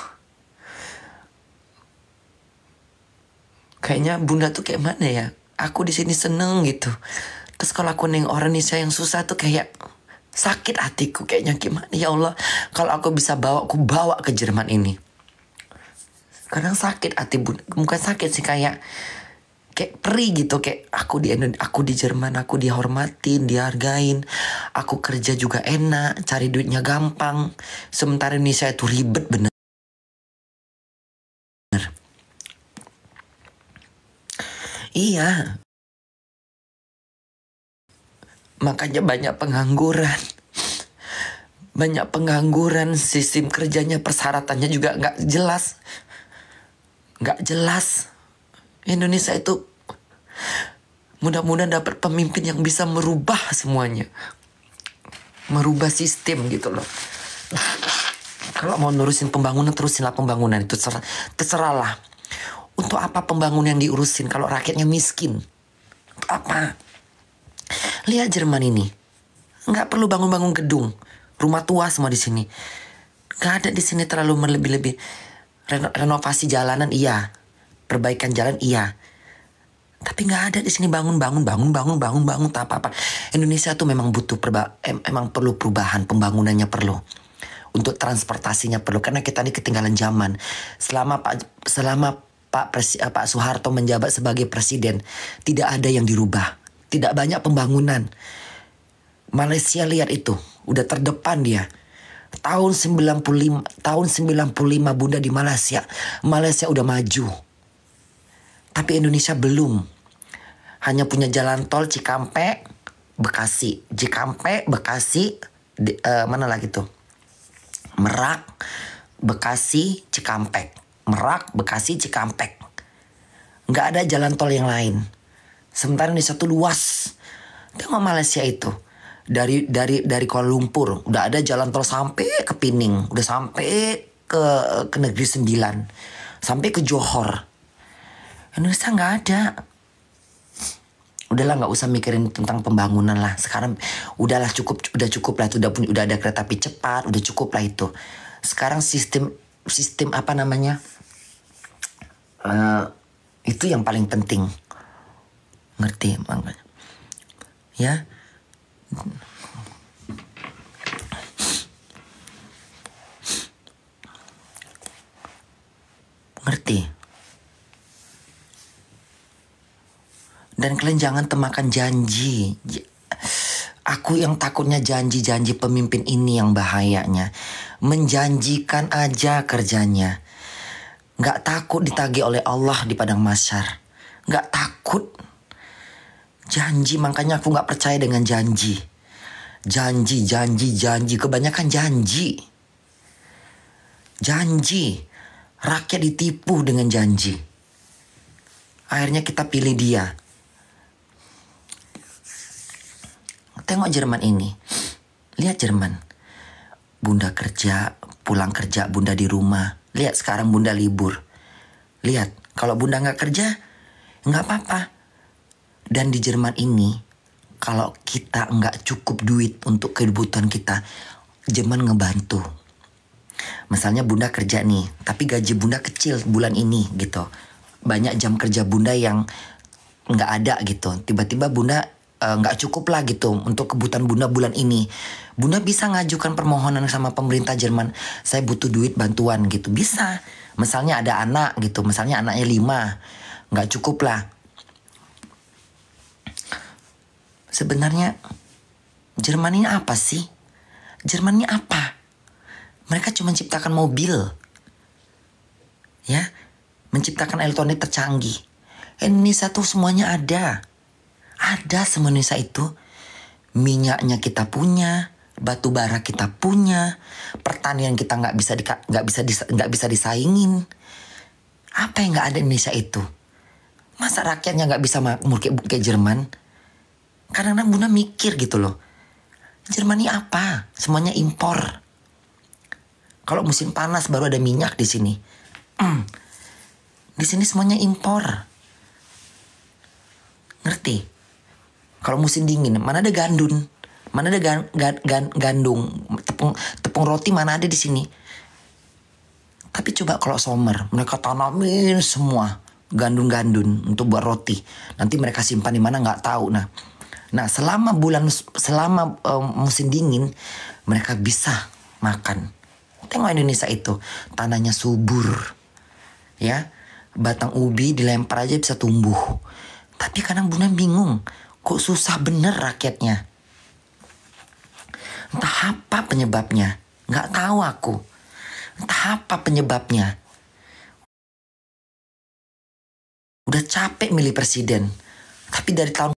Kayaknya bunda tuh kayak mana ya? Aku di sini seneng gitu. Terus kalau aku neng orang Indonesia yang susah tuh kayak sakit hatiku, kayaknya gimana ya Allah, kalau aku bisa bawa, aku bawa ke Jerman ini. Kadang sakit hati, bukan sakit sih, kayak perih gitu, kayak aku di Jerman, aku dihormatin, dihargain, aku kerja juga enak, cari duitnya gampang. Sementara Indonesia itu ribet bener. Iya. Makanya banyak pengangguran. Banyak pengangguran, sistem kerjanya, persyaratannya juga nggak jelas. Nggak jelas. Indonesia itu mudah-mudahan dapat pemimpin yang bisa merubah semuanya. Merubah sistem gitu loh. Kalau mau nurusin pembangunan, terusinlah pembangunan. Itu terserahlah. Untuk apa pembangunan yang diurusin kalau rakyatnya miskin? Untuk apa? Lihat Jerman ini, nggak perlu bangun-bangun gedung, rumah tua semua di sini. Nggak ada di sini terlalu berlebih-lebih. Renovasi jalanan iya, perbaikan jalan iya. Tapi nggak ada di sini bangun tak apa-apa. Indonesia tuh memang butuh emang perlu perubahan, pembangunannya perlu. Untuk transportasinya perlu, karena kita ini ketinggalan zaman. Selama Pak Soeharto menjabat sebagai presiden, tidak ada yang dirubah. Tidak banyak pembangunan. Malaysia lihat itu, udah terdepan dia. Tahun 95 bunda di Malaysia. Malaysia udah maju. Tapi Indonesia belum. Hanya punya jalan tol Cikampek, Bekasi. Cikampek, Bekasi, mana lagi tuh? Merak, Bekasi, Cikampek. Merak, Bekasi, Cikampek. Nggak ada jalan tol yang lain. Sementara Indonesia tuh luas. Tengok Malaysia itu. Dari Kuala Lumpur udah ada jalan tol sampai ke Pining, udah sampai ke Negeri Sembilan, sampai ke Johor. Indonesia nggak ada. Udahlah, nggak usah mikirin tentang pembangunan lah. Sekarang udahlah, udah cukup lah itu, udah ada kereta api cepat, udah cukup lah itu. Sekarang sistem apa namanya? Itu yang paling penting. Ngerti makanya. Ya. Ngerti. Dan kalian jangan temakan janji. Aku yang takutnya janji-janji pemimpin ini yang bahayanya. Menjanjikan aja kerjanya. Gak takut ditagih oleh Allah di padang mahsyar. Gak takut. Janji, makanya aku gak percaya dengan janji. Janji. Kebanyakan janji. Janji. Rakyat ditipu dengan janji. Akhirnya kita pilih dia. Tengok Jerman ini. Lihat Jerman. Bunda kerja, pulang kerja, bunda di rumah. Lihat sekarang bunda libur. Lihat, kalau bunda gak kerja, gak apa-apa. Dan di Jerman ini, kalau kita gak cukup duit untuk kebutuhan kita, Jerman ngebantu. Misalnya bunda kerja nih, tapi gaji bunda kecil bulan ini gitu. Banyak jam kerja bunda yang gak ada gitu. Tiba-tiba bunda gak cukup lah gitu untuk kebutuhan bunda bulan ini. Bunda bisa ngajukan permohonan sama pemerintah Jerman. Saya butuh duit bantuan gitu. Bisa. Misalnya ada anak gitu. Misalnya anaknya 5. Gak cukup lah. Sebenarnya Jerman ini apa sih? Jerman ini apa? Mereka cuma menciptakan mobil. Ya. Menciptakan elektronik tercanggih. Indonesia tuh semuanya ada. Ada semua Indonesia itu. Minyaknya kita punya, batu bara kita punya, pertanian kita nggak bisa disaingin. Apa yang nggak ada di Indonesia itu? Masa rakyatnya nggak bisa makmur kayak Jerman? Kadang-kadang bunda mikir gitu loh. Jerman ini apa? Semuanya impor. Kalau musim panas baru ada minyak di sini. Di sini semuanya impor. Ngerti? Kalau musim dingin, mana ada gandum? Mana ada gandum? Tepung roti mana ada di sini? Tapi coba kalau summer, mereka tanamin semua gandum-gandum untuk buat roti. Nanti mereka simpan di mana nggak tahu. Nah selama musim dingin, mereka bisa makan. Tengok Indonesia itu, tanahnya subur, ya, batang ubi dilempar aja bisa tumbuh. Tapi kadang Bunda bingung, kok susah bener rakyatnya. Entah apa penyebabnya, nggak tahu aku. Entah apa penyebabnya. Udah capek milih presiden, tapi dari tahun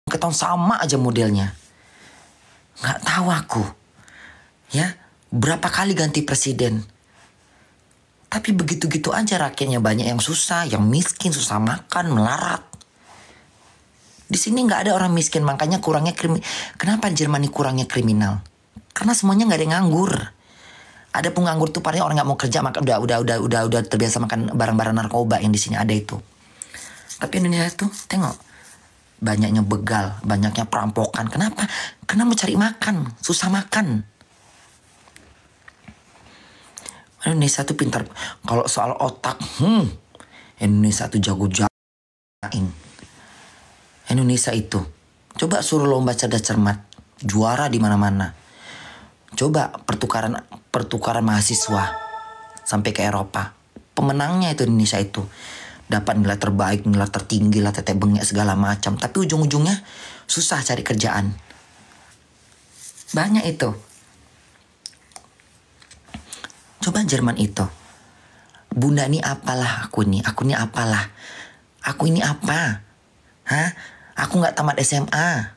ke tahun sama aja modelnya. Nggak tahu aku, ya, berapa kali ganti presiden. Tapi begitu-gitu aja rakyatnya, banyak yang susah, yang miskin, susah makan, melarat. Di sini nggak ada orang miskin, makanya kurangnya Kenapa Jerman ini kurangnya kriminal? Karena semuanya nggak ada yang nganggur. Ada penganggur tuh paling orang nggak mau kerja, maka udah terbiasa makan barang-barang narkoba yang di sini ada itu. Tapi Indonesia tuh tengok, banyaknya begal, banyaknya perampokan. Kenapa? Karena mau cari makan, susah makan. Indonesia tuh pintar. Kalau soal otak, Indonesia tuh jago-jago. Indonesia itu, coba suruh lomba cerdas cermat, juara di mana-mana. Coba pertukaran mahasiswa sampai ke Eropa, pemenangnya itu Indonesia itu. Dapat nilai terbaik, nilai tertinggi, nilai tetek bengek segala macam. Tapi ujung-ujungnya susah cari kerjaan. Banyak itu. Coba Jerman itu. Bunda ini apalah aku ini apalah. Aku ini apa? Hah? Aku gak tamat SMA.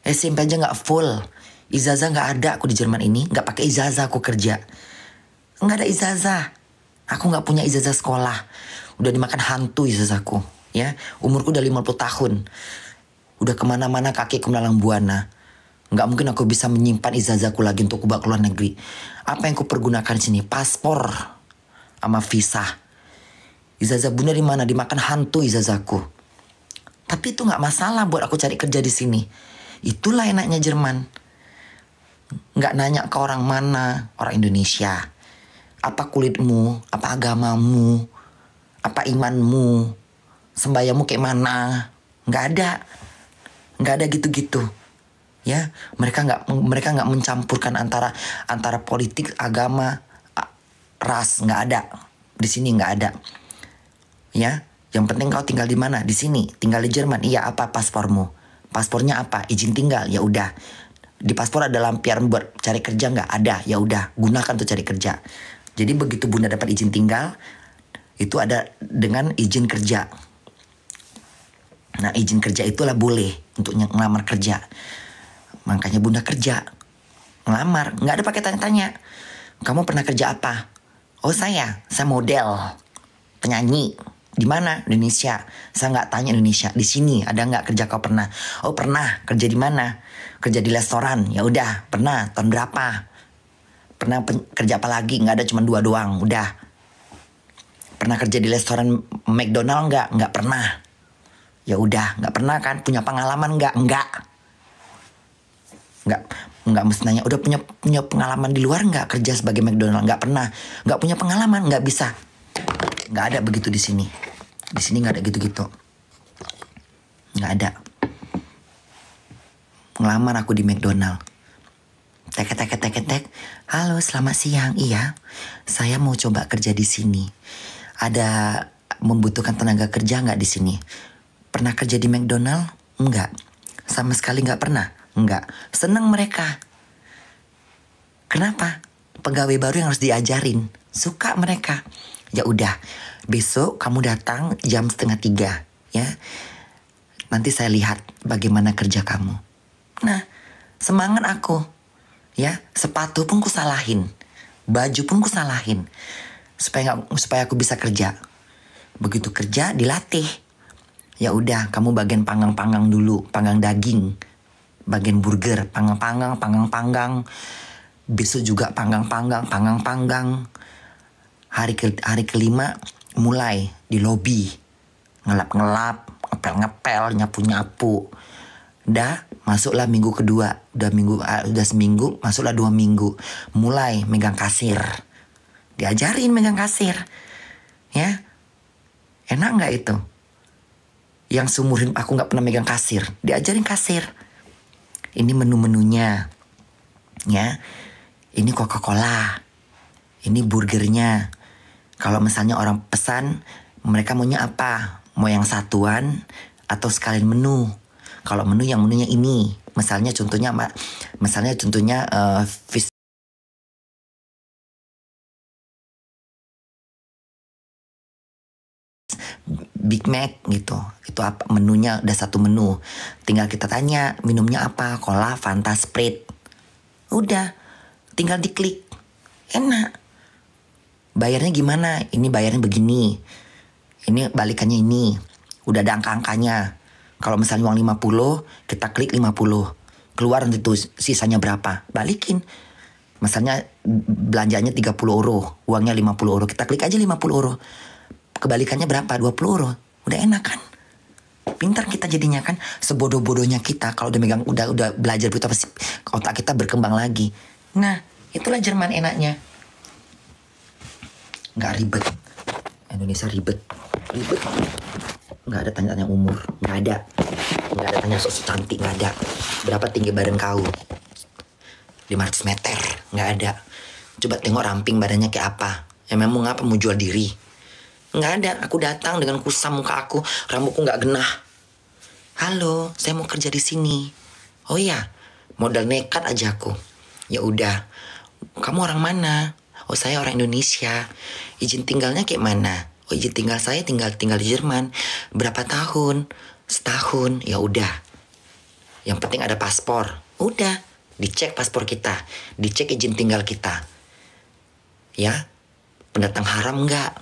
SMP aja gak full. Ijazah gak ada aku di Jerman ini. Gak pakai ijazah aku kerja. Gak ada ijazah. Aku gak punya ijazah sekolah. Udah dimakan hantu ijazahku. Ya, umurku udah 50 tahun. Udah kemana-mana kakiku melalang buana. Gak mungkin aku bisa menyimpan ijazahku lagi untuk bawa ke luar negeri. Apa yang ku pergunakan sini? Paspor sama visa. Ijazah Bunda di mana? Dimakan hantu ijazahku. Tapi itu gak masalah buat aku cari kerja di sini. Itulah enaknya Jerman. Gak nanya ke orang mana, orang Indonesia. Apa kulitmu, apa agamamu, apa imanmu, sembahyangmu kayak mana. Gak ada gitu-gitu. Ya, mereka nggak mencampurkan antara politik, agama, ras, nggak ada. Di sini nggak ada. Ya, yang penting kau tinggal di mana? Di sini, tinggal di Jerman. Iya, apa paspormu? Paspornya apa? Izin tinggal. Ya udah. Di paspor ada lampiran buat cari kerja nggak? Ada. Ya udah, gunakan tuh cari kerja. Jadi begitu Bunda dapat izin tinggal, itu ada dengan izin kerja. Nah, izin kerja itulah boleh untuk ngelamar kerja. Makanya Bunda kerja, ngelamar, nggak ada pakai tanya-tanya. Kamu pernah kerja apa? Oh saya model, penyanyi. Di mana? Indonesia. Saya nggak tanya Indonesia. Di sini ada nggak kerja kau pernah? Oh pernah. Kerja di mana? Kerja di restoran. Ya udah. Pernah. Tahun berapa? Pernah kerja apa lagi? Nggak ada, cuma 2 doang. Udah. Pernah kerja di restoran McDonald nggak? Nggak pernah. Ya udah. Nggak pernah kan? Punya pengalaman nggak? Nggak. Nggak mesti nanya, udah punya pengalaman di luar nggak kerja sebagai McDonald? Nggak pernah. Nggak punya pengalaman, nggak bisa. Nggak ada begitu di sini. Di sini nggak ada gitu-gitu. Nggak ada. Ngelamar aku di McDonald. Tek. Halo, selamat siang. Iya, saya mau coba kerja di sini. Ada membutuhkan tenaga kerja nggak di sini? Pernah kerja di McDonald? Enggak. Sama sekali nggak pernah. Enggak. Senang mereka. Kenapa? Pegawai baru yang harus diajarin. Suka mereka. Ya udah, besok kamu datang jam 2:30 ya. Nanti saya lihat bagaimana kerja kamu. Nah, semangat aku. Ya, sepatu pun ku salahin. Baju pun ku salahin. Supaya aku bisa kerja. Begitu kerja dilatih. Ya udah, kamu bagian panggang-panggang dulu, panggang daging, bagian burger, panggang-panggang. Besok juga panggang-panggang. Hari kelima mulai di lobi, ngelap-ngelap, ngepel-ngepel, nyapu-nyapu. Udah, masuklah minggu kedua, udah seminggu, masuklah 2 minggu, mulai megang kasir. Diajarin megang kasir, ya. Enak nggak itu? Yang seumur hidup aku nggak pernah megang kasir, diajarin kasir. Ini menu-menunya, ya. Ini Coca-Cola, ini burgernya. Kalau misalnya orang pesan, mereka maunya apa? Mau yang satuan atau sekalian menu? Kalau menu yang menunya ini, misalnya contohnya fish Big Mac gitu. Itu apa menunya, udah satu menu. Tinggal kita tanya minumnya apa, cola, Fanta, Sprite. Udah, tinggal diklik. Enak. Bayarnya gimana? Ini bayarnya begini. Ini balikannya ini. Udah ada angka-angkanya. Kalau misalnya uang 50, kita klik 50. Keluar nanti tuh sisanya berapa. Balikin. Misalnya belanjanya 30 euro. Uangnya 50 euro. Kita klik aja 50 euro. Kebalikannya berapa? 20 euro. Udah enak kan? Pintar kita jadinya kan. Sebodoh-bodohnya kita. Kalau udah megang, udah belajar begitu, pasti otak kita berkembang lagi. Nah, itulah Jerman enaknya. Nggak ribet. Indonesia ribet. Nggak ada tanya-tanya umur. Nggak ada tanya sosok cantik. Nggak ada. Berapa tinggi badan kau? 500 meter. Nggak ada. Coba tengok ramping badannya kayak apa. Memang ngapa mau jual diri? Nggak ada. Aku datang dengan kusam muka aku. Rambutku nggak genah. Halo, saya mau kerja di sini. Oh iya, modal nekat aja aku. Ya udah. Kamu orang mana? Oh, saya orang Indonesia. Izin tinggalnya kayak mana? Oh, izin tinggal saya tinggal di Jerman. Berapa tahun? Setahun. Ya udah. Yang penting ada paspor. Udah, dicek paspor kita, dicek izin tinggal kita. Ya. Pendatang haram enggak?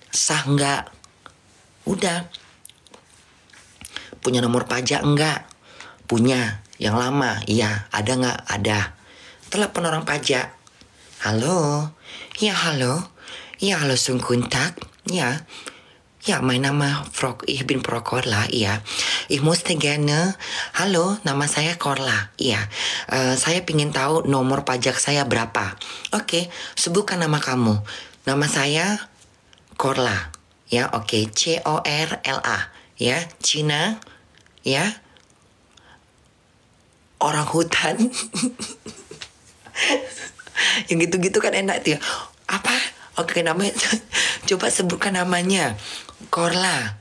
Sah enggak? Udah. Punya nomor pajak enggak? Punya. Yang lama? Iya. Ada enggak? Ada. Telepon orang pajak. Halo. Ya, halo. Ja, hallo, schönen guten Tag. Ja. Ja, mein Name ich bin Frau Korla. Ja. Ich musste gerne. Halo, nama saya Korla. Iya. Saya ingin tahu nomor pajak saya berapa. Oke, sebutkan nama kamu. Nama saya Korla. Ya, oke. Corla. Ya, Cina. Ya. Orang hutan. Yang gitu-gitu kan enak tuh ya. Apa? Oke, namanya. Coba sebutkan namanya. Korla.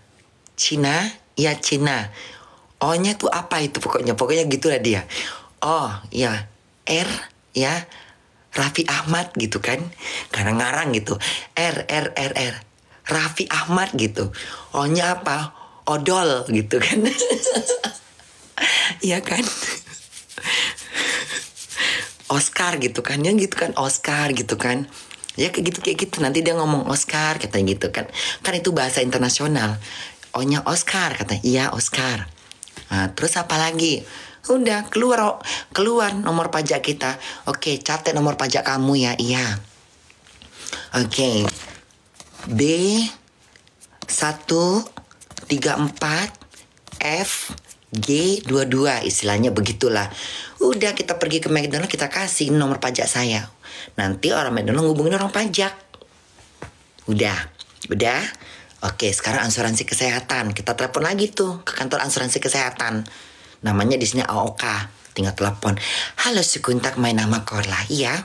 Cina? Ya, Cina. O-nya tuh apa itu pokoknya. Pokoknya gitulah dia. Oh, ya. R, ya. Raffi Ahmad gitu kan. Karena ngarang gitu. R. Raffi Ahmad gitu. O-nya apa? Odol gitu kan. Iya kan? Oscar gitu kan. Ya gitu kan. Oscar gitu kan. Ya kayak gitu. Nanti dia ngomong Oscar katanya gitu kan. Kan itu bahasa internasional. O-nya Oscar katanya. Iya, Oscar. Nah, terus apa lagi? Udah keluar nomor pajak kita. Oke, catat nomor pajak kamu ya. Iya. Oke. B134 FG22 istilahnya begitulah. Udah, kita pergi ke McDonald, kita kasih nomor pajak saya. Nanti orang McDonald ngubungin orang pajak. Udah. Oke, sekarang asuransi kesehatan. Kita telepon lagi tuh ke kantor asuransi kesehatan. Namanya di sini AOK. Tinggal telepon. Halo, Sekuntak, mein Name Korla. Iya.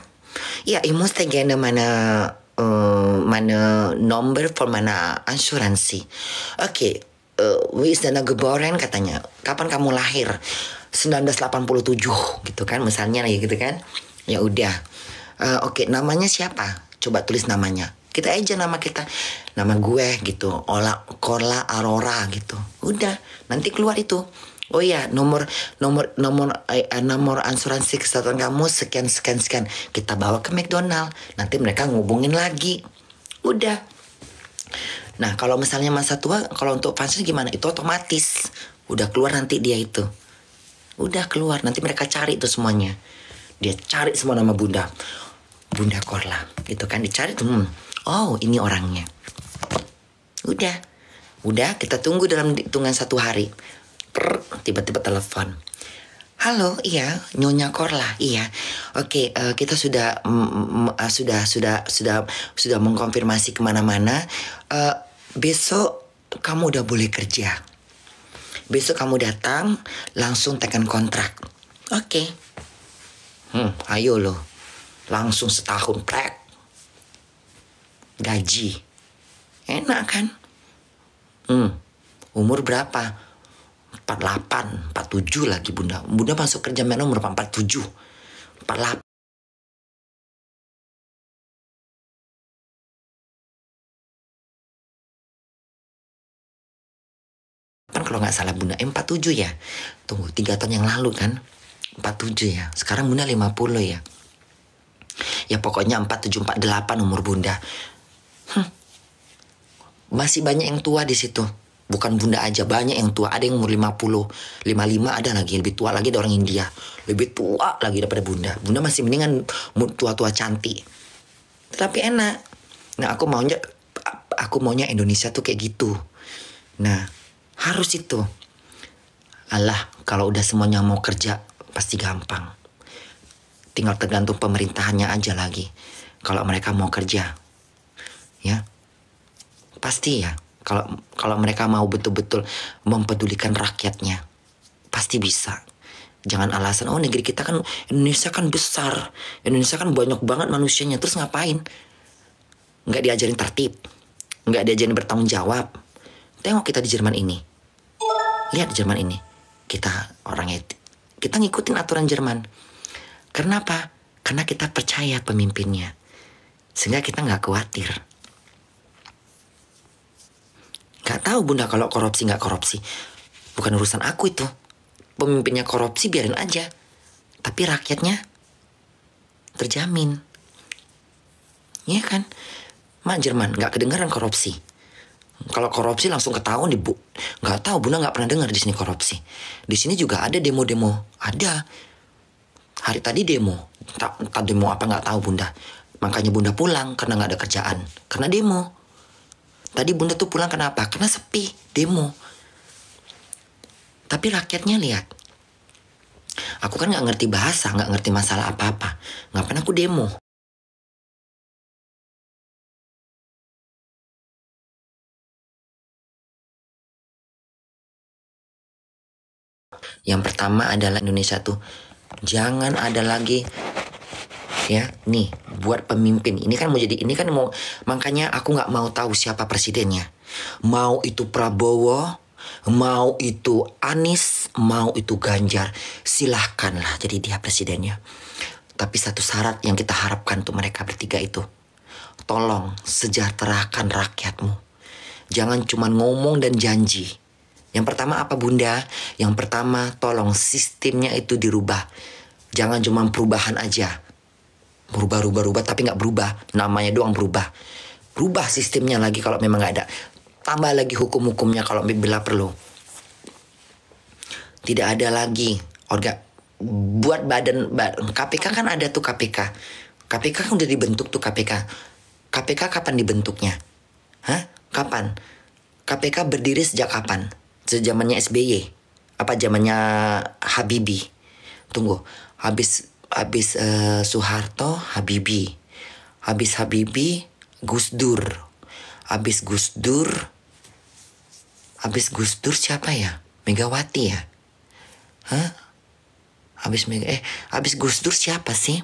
Ja, ich musste gerne meine Nummer von meiner asuransi. Oke. Wie ist deine geboren katanya. Kapan kamu lahir? 1987 gitu kan, misalnya lagi gitu kan. Ya udah. Oke, namanya siapa? Coba tulis namanya. Kita aja nama kita. Nama gue gitu. Korla Aurora gitu. Udah, nanti keluar itu. Oh iya, nomor asuransi kesehatan kamu sekian. Kita bawa ke McDonald. Nanti mereka ngubungin lagi. Udah. Nah kalau misalnya masa tua, kalau untuk pensiun gimana? Itu otomatis udah keluar nanti dia itu. Udah keluar, nanti mereka cari itu semuanya. Dia cari semua nama Bunda. Bunda Korla, gitu kan, dicari tuh. Oh ini orangnya. Udah kita tunggu dalam hitungan 1 hari. Tiba-tiba telepon. Halo, iya, Nyonya Korla, iya. Oke, kita sudah mengkonfirmasi kemana-mana. Besok kamu udah boleh kerja. Besok kamu datang, langsung tekan kontrak. Oke. Ayo loh, langsung setahun plek. Gaji, enak kan? Umur berapa? 48, 47 lagi Bunda. Bunda masuk kerja mana umur 47, 48. Kalau nggak salah Bunda, 47 ya. Tunggu, 3 tahun yang lalu kan. 47 ya. Sekarang Bunda 50 ya. Ya pokoknya 47, 48 umur Bunda. Masih banyak yang tua di situ. Bukan Bunda aja, banyak yang tua. Ada yang umur 50, 55, ada lagi lebih tua lagi, ada orang India. Lebih tua lagi daripada Bunda. Bunda masih mendingan tua-tua cantik. Tapi enak. Nah, aku maunya Indonesia tuh kayak gitu. Nah, harus itu. Alah, kalau udah semuanya mau kerja pasti gampang. Tinggal tergantung pemerintahannya aja lagi. Kalau mereka mau kerja. Ya. Pasti ya. Kalau mereka mau betul-betul mempedulikan rakyatnya, pasti bisa. Jangan alasan, oh negeri kita kan, Indonesia kan besar, Indonesia kan banyak banget manusianya, terus ngapain? Nggak diajarin tertib, nggak diajarin bertanggung jawab. Tengok kita di Jerman ini, lihat di Jerman ini, kita orangnya, kita ngikutin aturan Jerman. Kenapa? Karena kita percaya pemimpinnya, sehingga kita nggak khawatir. Gak tahu Bunda kalau korupsi nggak korupsi. Bukan urusan aku itu. Pemimpinnya korupsi biarin aja. Tapi rakyatnya terjamin. Iya kan? Mak Jerman nggak kedengaran korupsi. Kalau korupsi langsung ketahuan Bu. Nggak tahu Bunda nggak pernah dengar di sini korupsi. Di sini juga ada demo-demo. Ada. Hari tadi demo. Tak demo apa nggak tahu Bunda. Makanya Bunda pulang karena nggak ada kerjaan. Karena demo. Tadi Bunda tuh pulang kenapa? Karena sepi, demo. Tapi rakyatnya lihat. Aku kan gak ngerti bahasa, gak ngerti masalah apa-apa. Ngapain aku demo? Yang pertama adalah Indonesia tuh. Jangan ada lagi ya nih buat pemimpin ini kan mau makanya aku nggak mau tahu siapa presidennya, mau itu Prabowo, mau itu Anies, mau itu Ganjar, silahkanlah jadi dia presidennya. Tapi satu syarat yang kita harapkan tuh mereka bertiga itu, tolong sejahterakan rakyatmu, jangan cuma ngomong dan janji. Yang pertama apa Bunda? Yang pertama tolong sistemnya itu dirubah, jangan cuma perubahan aja. Berubah tapi nggak berubah, namanya doang berubah. Rubah sistemnya lagi kalau memang nggak ada. Tambah lagi hukum-hukumnya kalau bila perlu. Tidak ada lagi buat badan KPK kan ada tuh KPK. KPK kan udah dibentuk tuh KPK. KPK kapan dibentuknya? Kapan? KPK berdiri sejak kapan? Sejamannya SBY? Apa zamannya Habibie? Tunggu, habis Soeharto, Habibie. Habis Habibie, Gus Dur. Habis Gus Dur siapa ya? Megawati ya? Habis Gus Dur siapa sih?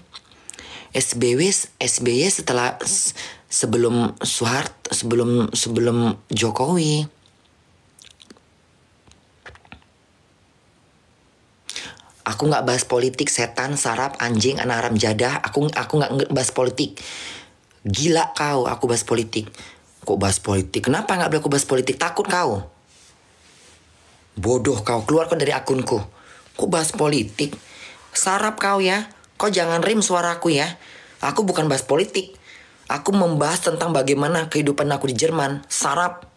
SBY setelah sebelum Soeharto, sebelum Jokowi. Aku nggak bahas politik, setan, sarap, anjing, anak haram jadah. Aku nggak bahas politik. Gila kau, aku bahas politik. Kok bahas politik? Kenapa nggak boleh aku bahas politik? Takut kau? Bodoh kau, keluar kau dari akunku. Kok bahas politik? Sarap kau ya. Kau jangan rem suaraku ya. Aku bukan bahas politik. Aku membahas tentang bagaimana kehidupan aku di Jerman. Sarap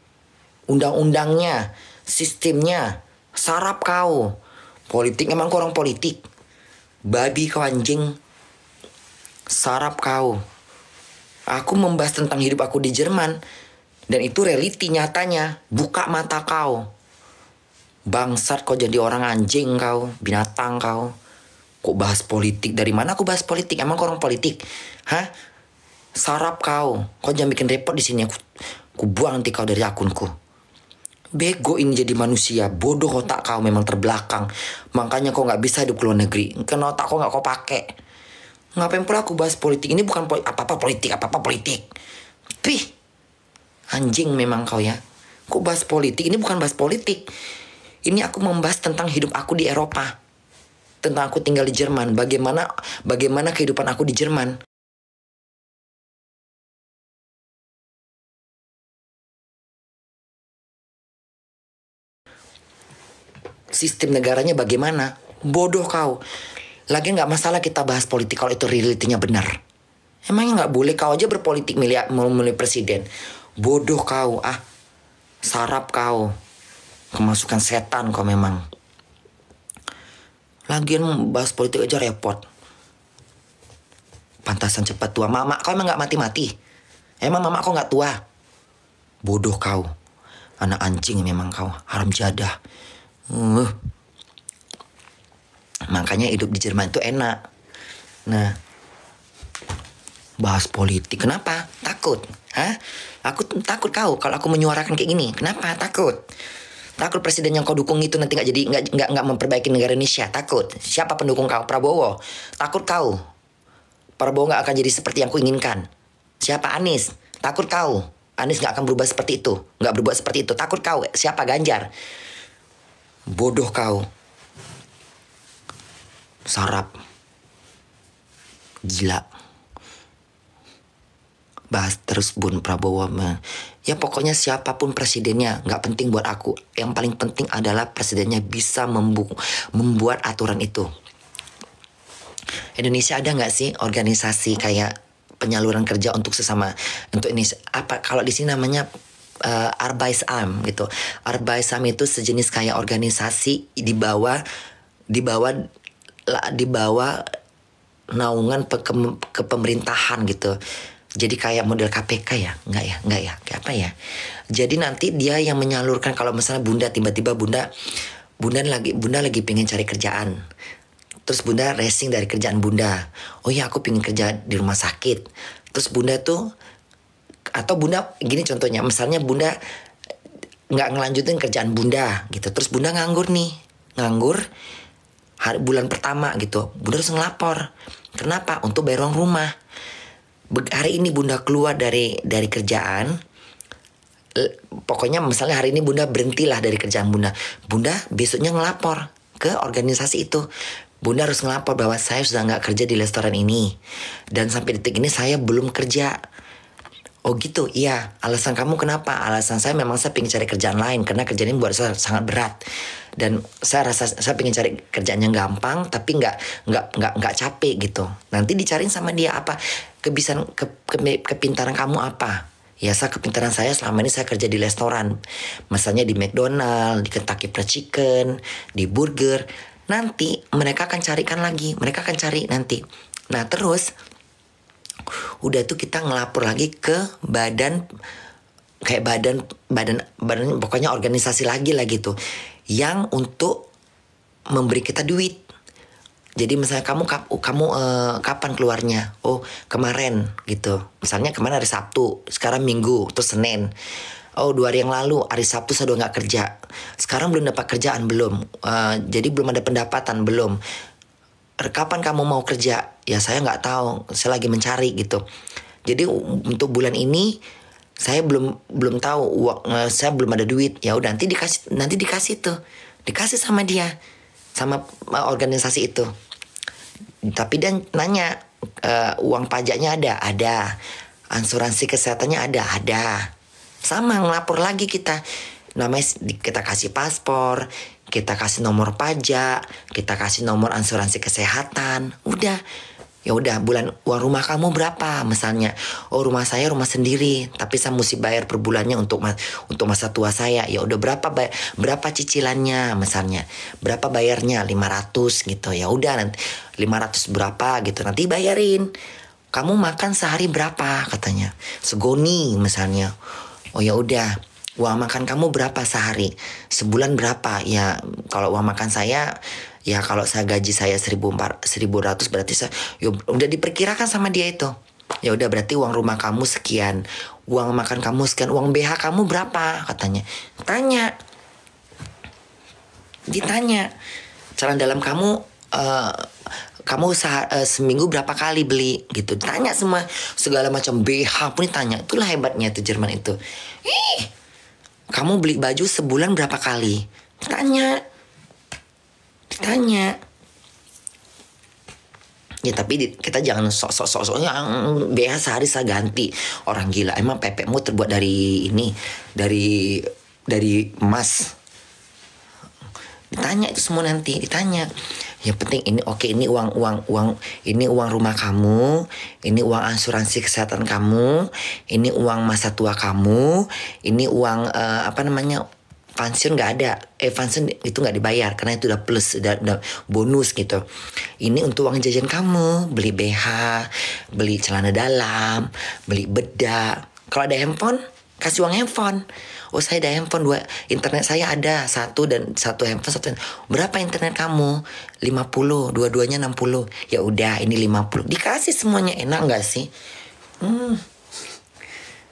undang-undangnya, sistemnya. Sarap kau. Politik, emang kau orang politik. Babi kau anjing. Sarap kau. Aku membahas tentang hidup aku di Jerman. Dan itu reality nyatanya. Buka mata kau. Bangsat kau jadi orang anjing kau. Binatang kau. Kok bahas politik? Dari mana aku bahas politik? Emang kau orang politik? Hah? Sarap kau. Kau jangan bikin repot di sini. Aku buang nanti kau dari akunku. Bego ini jadi manusia. Bodoh otak kau, memang terbelakang. Makanya kau gak bisa hidup ke luar negeri. Karena otak kau gak kau pakai. Ngapain pula aku bahas politik? Ini bukan apa-apa politik. Pih. Anjing memang kau ya. Kau bahas politik? Ini bukan bahas politik. Ini aku membahas tentang hidup aku di Eropa. Tentang aku tinggal di Jerman. Bagaimana kehidupan aku di Jerman. Sistem negaranya bagaimana? Bodoh kau. Lagi nggak masalah kita bahas politik kalau itu realitinya benar. Emangnya nggak boleh kau aja berpolitik memilih presiden? Bodoh kau. Sarap kau. Kemasukan setan kau memang. Lagian bahas politik aja repot. Pantasan cepat tua. Mama kau emang nggak mati-mati? Emang mama kau nggak tua? Bodoh kau. Anak anjing memang kau. Haram jadah. Makanya hidup di Jerman itu enak. Nah, bahas politik. Kenapa? Takut. Aku takut kau kalau aku menyuarakan kayak gini. Kenapa? Takut. Takut presiden yang kau dukung itu nanti nggak memperbaiki negara Indonesia. Takut. Siapa pendukung kau? Prabowo. Takut kau. Prabowo nggak akan jadi seperti yang kuinginkan. Siapa? Anies. Takut kau. Anies nggak akan berubah seperti itu. Nggak berbuat seperti itu. Takut kau. Siapa? Ganjar. Bodoh kau. Sarap. Gila. Bahas terus Bun Prabowo. Ya pokoknya siapapun presidennya gak penting buat aku. Yang paling penting adalah presidennya bisa membuat aturan itu. Indonesia ada gak sih organisasi kayak penyaluran kerja untuk sesama, untuk ini apa kalau di sini namanya Arbeitsamt gitu. Arbeitsamt itu sejenis kayak organisasi di bawah naungan kepemerintahan gitu. Jadi kayak model KPK ya? Enggak ya. Kayak apa ya? Jadi nanti dia yang menyalurkan. Kalau misalnya Bunda tiba-tiba Bunda lagi pengen cari kerjaan. Terus Bunda racing dari kerjaan Bunda. Oh ya, aku pengen kerja di rumah sakit. Terus Bunda tuh, atau Bunda gini contohnya, misalnya Bunda nggak ngelanjutin kerjaan Bunda gitu. Terus Bunda nganggur bulan pertama gitu. Bunda harus ngelapor. Kenapa? Untuk bayar uang rumah. Hari ini Bunda keluar dari kerjaan. Pokoknya misalnya hari ini Bunda berhentilah dari kerjaan Bunda. Bunda besoknya ngelapor ke organisasi itu. Bunda harus ngelapor bahwa saya sudah nggak kerja di restoran ini. Dan sampai detik ini saya belum kerja. Oh gitu, iya. Alasan kamu kenapa? Alasan saya memang saya pengen cari kerjaan lain. Karena kerjaan ini buat saya sangat berat. Dan saya rasa saya pengen cari kerjaan yang gampang. Tapi nggak capek gitu. Nanti dicariin sama dia apa? Kepintaran kamu apa? Ya kepintaran saya selama ini saya kerja di restoran. Misalnya di McDonald, di Kentucky Fried Chicken, di Burger. Nanti mereka akan carikan lagi. Mereka akan cari nanti. Nah terus udah tuh kita ngelapor lagi ke badan pokoknya organisasi lagi lah gitu yang untuk memberi kita duit. Jadi misalnya kamu kapan keluarnya? Oh kemarin gitu. Misalnya kemarin hari Sabtu, sekarang Minggu, terus Senin. Oh 2 hari yang lalu hari Sabtu saya udah nggak kerja. Sekarang belum dapat kerjaan belum. Jadi belum ada pendapatan belum. Kapan kamu mau kerja? Ya saya nggak tahu. Saya lagi mencari gitu. Jadi untuk bulan ini saya belum tahu. Saya belum ada duit. Ya udah nanti dikasih tuh. Dikasih sama dia, sama organisasi itu. Tapi dan nanya uang pajaknya ada. Asuransi kesehatannya ada. Sama ngelapor lagi kita. Namanya kita kasih paspor, kita kasih nomor pajak, kita kasih nomor asuransi kesehatan. Udah. Ya udah, uang rumah kamu berapa misalnya? Oh, rumah saya rumah sendiri, tapi saya mesti bayar per bulannya untuk masa tua saya. Ya udah, berapa cicilannya misalnya? Berapa bayarnya? 500 gitu. Ya udah, nanti 500 berapa gitu nanti bayarin. Kamu makan sehari berapa katanya? Segoni misalnya. Oh ya udah, uang makan kamu berapa sehari? Sebulan berapa? Ya kalau uang makan saya, ya kalau saya gaji saya 1.100 berarti saya ya udah diperkirakan sama dia itu. Ya udah, berarti uang rumah kamu sekian, uang makan kamu sekian, uang BH kamu berapa katanya. Ditanya. Celana dalam kamu seminggu berapa kali beli gitu. Tanya semua, segala macam BH pun ditanya. Itulah hebatnya tuh Jerman itu. Kamu beli baju sebulan berapa kali? Ditanya. Ya tapi kita jangan sok-sok BH sehari saya ganti. Orang gila, emang pepekmu terbuat dari ini, dari emas. Ditanya itu semua nanti, ditanya. Yang penting ini oke, ini uang ini uang rumah kamu, ini uang asuransi kesehatan kamu, ini uang masa tua kamu, ini uang pensiun nggak ada, pensiun itu nggak dibayar karena itu udah plus, udah bonus gitu. Ini untuk uang jajan kamu, beli BH, beli celana dalam, beli bedak. Kalau ada handphone, kasih uang handphone. Oh, saya ada handphone 2, internet saya ada satu handphone. Berapa internet kamu? 50, dua-duanya 60. Ya udah, ini 50. Dikasih semuanya. Enak nggak sih?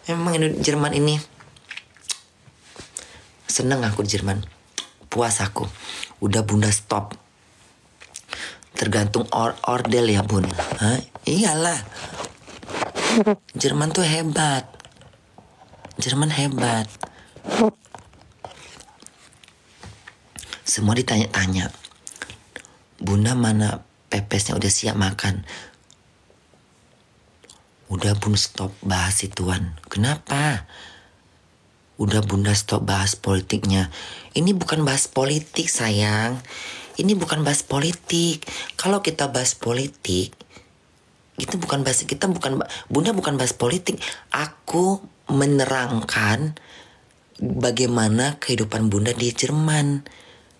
Emang Jerman ini seneng aku di Jerman. Puas aku. Udah Bunda stop. Tergantung ordel ya Bun. Hah? Iyalah. Jerman tuh hebat. Semua ditanya-tanya. Bunda mana pepesnya udah siap makan? Udah Bun, stop bahas ituan. Kenapa? Udah Bunda stop bahas politiknya. Ini bukan bahas politik sayang. Ini bukan bahas politik. Kalau kita bahas politik, Bunda bukan bahas politik. Aku menerangkan bagaimana kehidupan Bunda di Jerman.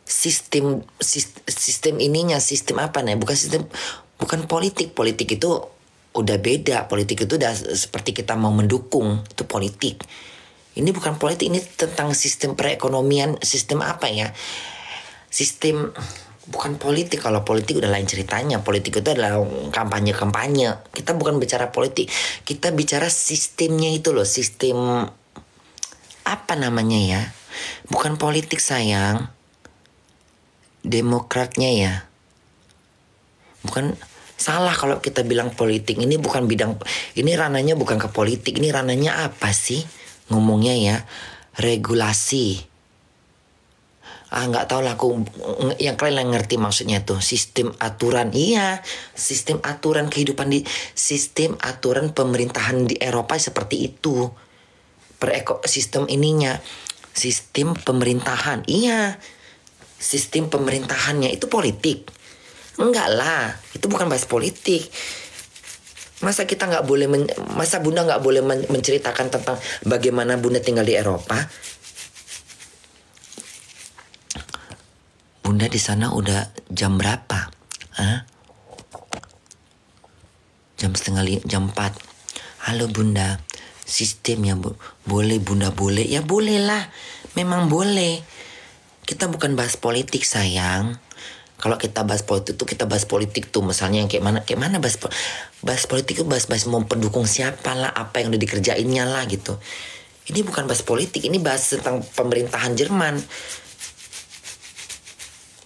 Sistem ininya, sistem apa nih? Bukan politik. Politik itu udah beda. Politik itu udah seperti kita mau mendukung, itu politik. Ini bukan politik, ini tentang sistem perekonomian, sistem apa ya? Sistem, bukan politik. Kalau politik udah lain ceritanya. Politik itu adalah kampanye. Kita bukan bicara politik, kita bicara sistemnya itu loh. Sistem apa namanya ya? Bukan politik sayang. Demokratnya ya. Bukan, salah kalau kita bilang politik. Ini bukan bidang, ini ranahnya bukan ke politik. Ini ranahnya apa sih ngomongnya ya? Regulasi. Nggak tahu lah aku, yang kalian ngerti maksudnya tuh. Sistem aturan. Iya, sistem aturan kehidupan sistem aturan pemerintahan di Eropa seperti itu. Sistem ininya, sistem pemerintahan. Iya, sistem pemerintahannya itu politik. Enggak lah, itu bukan bahas politik. Masa kita nggak boleh, masa Bunda nggak boleh menceritakan tentang bagaimana Bunda tinggal di Eropa? Bunda di sana udah jam berapa? Jam 4. Halo Bunda, sistemnya boleh Bunda boleh? Ya boleh lah, memang boleh. Kita bukan bahas politik sayang. Kalau kita bahas politik tuh, kita bahas politik tuh misalnya yang kayak mana bahas politik tuh, bahas mau pendukung siapa lah, apa yang udah dikerjainnya lah gitu. Ini bukan bahas politik, ini bahas tentang pemerintahan Jerman,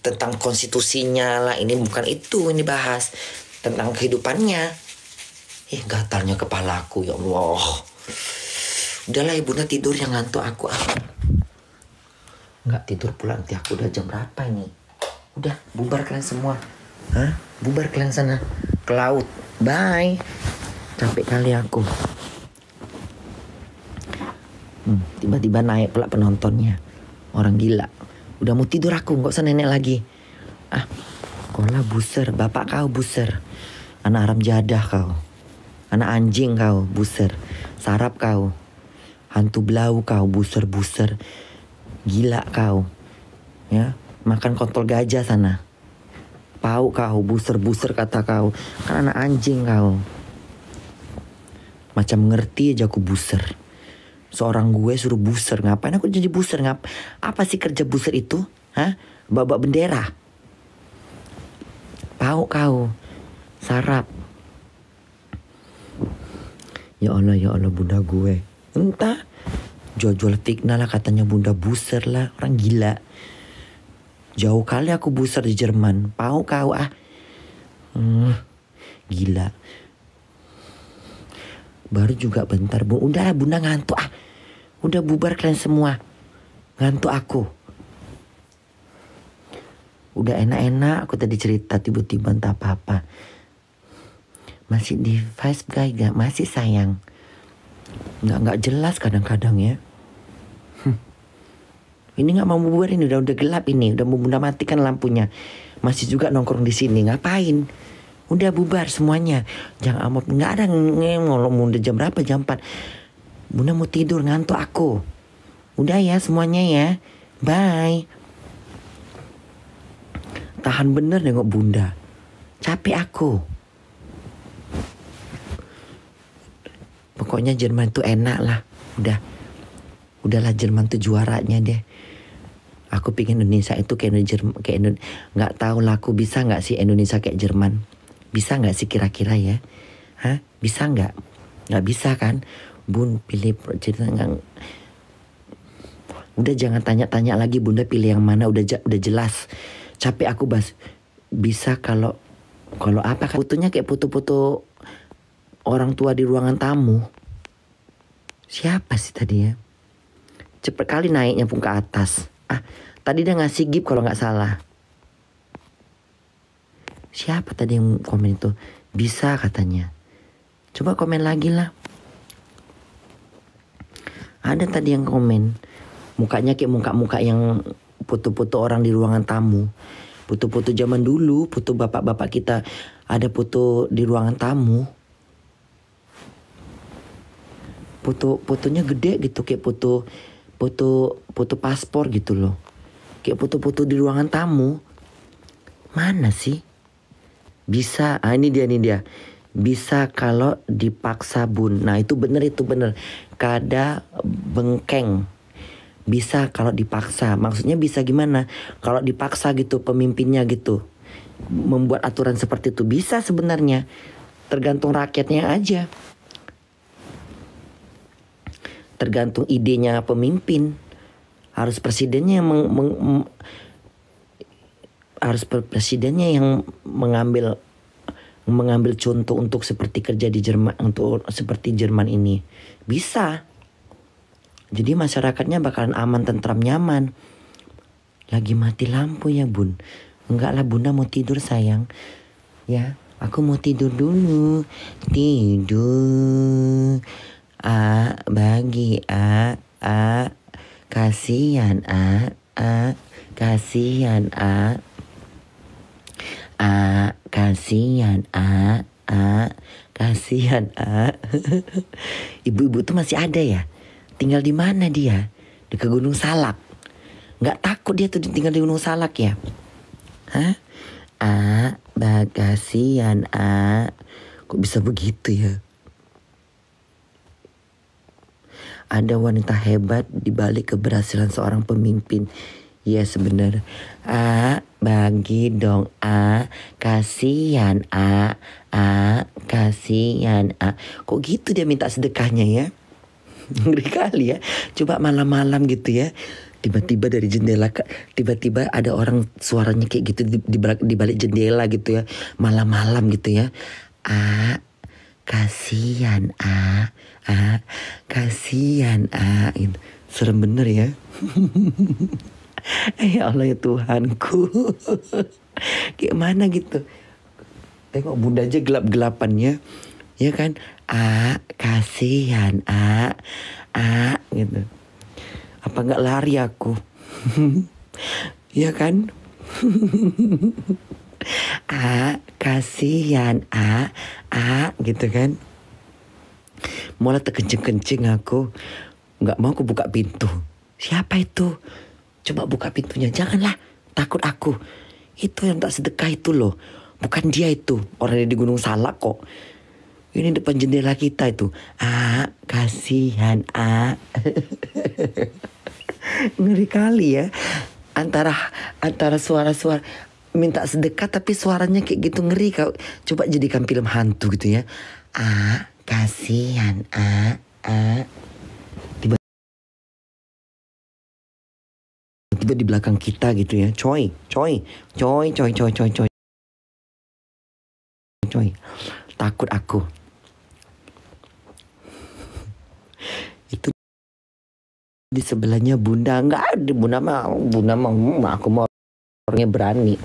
tentang konstitusinya lah. Ini bukan itu, ini bahas tentang kehidupannya. Gatalnya kepalaku, ya Allah. Udahlah Bunda tidur, yang ngantuk aku. Nggak tidur pula, nanti aku udah jam berapa ini? Udah, bubar kalian semua. Bubar kalian sana ke laut. Bye. Capek kali aku. Tiba-tiba naik pula penontonnya. Orang gila. Udah mau tidur aku, nggak usah nenek lagi. Kola buser, bapak kau buser. Anak haram jadah kau. Anak anjing kau, buser. Sarap kau. Hantu belau kau, buser-buser. Gila kau. Ya, makan kontol gajah sana. Pau kau, buser-buser kata kau. Kan anak anjing kau. Macam ngerti aja aku buser. Seorang gue suruh buser. Ngapain aku jadi buser? Apa sih kerja buser itu? Hah? Bawa bendera. Pau kau. Sarap. Ya Allah bunda gue. Entah. Jual-jual fitnah lah katanya bunda buser lah. Orang gila. Jauh kali aku buser di Jerman. Pau kau ah. Gila. Baru juga bentar. Udahlah bunda ngantuk ah. Udah bubar kalian semua. Ngantuk aku. Udah enak-enak aku tadi cerita tiba-tiba entah apa-apa. Masih di Five Guys gak? Masih sayang. Nggak jelas kadang-kadang ya. Ini nggak mau bubar ini udah gelap ini. Udah mau bunda matikan lampunya. Masih juga nongkrong di sini. Ngapain? Udah bubar semuanya. Jangan amot. Nggak ada ngolong bunda jam berapa? Jam 4. Bunda mau tidur ngantuk aku. Udah ya semuanya ya. Bye. Tahan bener nengok bunda. Capek aku. Pokoknya Jerman tuh enak lah. Udahlah Jerman tuh juaranya deh. Aku pingin Indonesia itu nggak tahu lah aku bisa nggak sih Indonesia kayak Jerman. Bisa nggak sih kira-kira ya? Hah? Bisa nggak? Nggak bisa kan? Bun pilih cerita nggak? Udah jangan tanya-tanya lagi bunda pilih yang mana udah jelas. Capek aku bas. Bisa kalau apa? Fotonya kayak foto-foto orang tua di ruangan tamu. Siapa sih tadi ya? Cepet kali naiknya pun ke atas. Tadi dia ngasih gift kalau nggak salah. Siapa tadi yang komen itu? Bisa katanya. Coba komen lagi lah. Ada tadi yang komen. Mukanya kayak muka-muka yang foto-foto orang di ruangan tamu. Foto-foto zaman dulu. Foto bapak-bapak kita. Ada foto di ruangan tamu. Fotonya gede gitu. Kayak foto paspor gitu loh. Kayak foto-foto di ruangan tamu. Mana sih? Bisa. Ini dia. Bisa kalau dipaksa bun. Nah itu bener. Kada bengkeng. Bisa kalau dipaksa. Maksudnya bisa gimana? Kalau dipaksa gitu pemimpinnya gitu. Membuat aturan seperti itu. Bisa sebenarnya. Tergantung rakyatnya aja. Tergantung idenya pemimpin. Harus presidennya yang mengambil contoh untuk seperti kerja di Jerman, untuk seperti Jerman ini. Bisa. Jadi masyarakatnya bakalan aman, tentram, nyaman. Lagi mati lampu ya bun. Enggak lah bunda mau tidur sayang. Ya aku mau tidur dulu. Tidur. Bagi kasihan kasihan kasihan kasihan ibu-ibu tuh masih ada ya? Tinggal di mana dia? Di ke Gunung Salak. Nggak takut dia tuh tinggal di Gunung Salak ya? Hah? Kasihan kok bisa begitu ya? Ada wanita hebat di balik keberhasilan seorang pemimpin. Ya sebenarnya. Bagi dong kasihan kasihan Kok gitu dia minta sedekahnya ya? Ngeri kali ya. Coba malam-malam gitu ya. Tiba-tiba dari jendela tiba-tiba ada orang suaranya kayak gitu di balik jendela gitu ya. Malam-malam gitu ya. Kasihan kasihan gitu. Serem bener ya. Ya Allah ya Tuhanku. Kayak mana gitu. Tengok bunda aja gelap-gelapan ya. Ya kan? Kasihan gitu. Apa gak lari aku? Ya kan? Kasihan gitu kan. Mulai terkencing-kencing aku. Gak mau aku buka pintu. Siapa itu? Coba buka pintunya. Janganlah, takut aku. Itu yang tak sedekah itu loh. Bukan dia itu. Orang di Gunung Salak kok. Ini depan jendela kita itu. Kasihan Ngeri kali ya. Antara suara-suara minta sedekah tapi suaranya kayak gitu, ngeri kau. Coba jadikan film hantu gitu ya. Kasihan tiba-tiba di belakang kita gitu ya. Coy. Takut aku. Itu di sebelahnya Bunda. Enggak ada Bunda mah aku mau orangnya berani.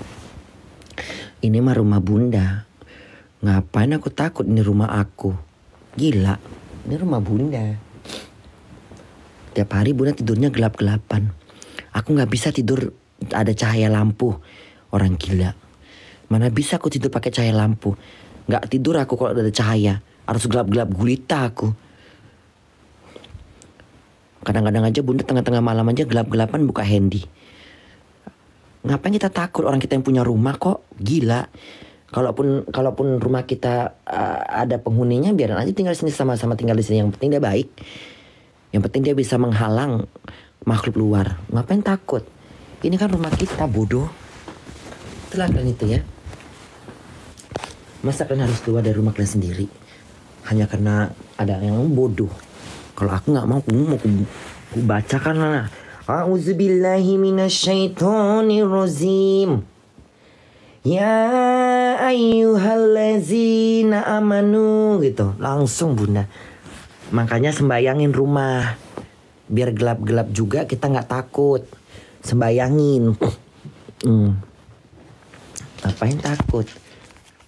Ini mah rumah Bunda. Ngapain aku takut, ini rumah aku. Gila, ini rumah Bunda. Tiap hari Bunda tidurnya gelap-gelapan. Aku gak bisa tidur ada cahaya lampu. Orang gila. Mana bisa aku tidur pakai cahaya lampu. Gak tidur aku kalau ada cahaya. Harus gelap-gelap gulita aku. Kadang-kadang aja Bunda tengah-tengah malam aja gelap-gelapan buka handy. Ngapain kita takut, orang kita yang punya rumah kok. Gila. Kalaupun rumah kita ada penghuninya, biarin aja tinggal di sini, sama-sama tinggal di sini. Yang penting dia baik. Yang penting dia bisa menghalang makhluk luar. Ngapain takut? Ini kan rumah kita, bodoh. Itulah kalian itu ya. Masa kalian harus keluar dari rumah kalian sendiri hanya karena ada yang bodoh? Kalau aku nggak mau, aku bacakan lah. A'udzubillahi minasyaitonirrajim. Ya ayyuhallazina amanu gitu. Langsung Bunda. Makanya sembayangin rumah. Biar gelap-gelap juga kita nggak takut. Sembayangin. Ngapain takut?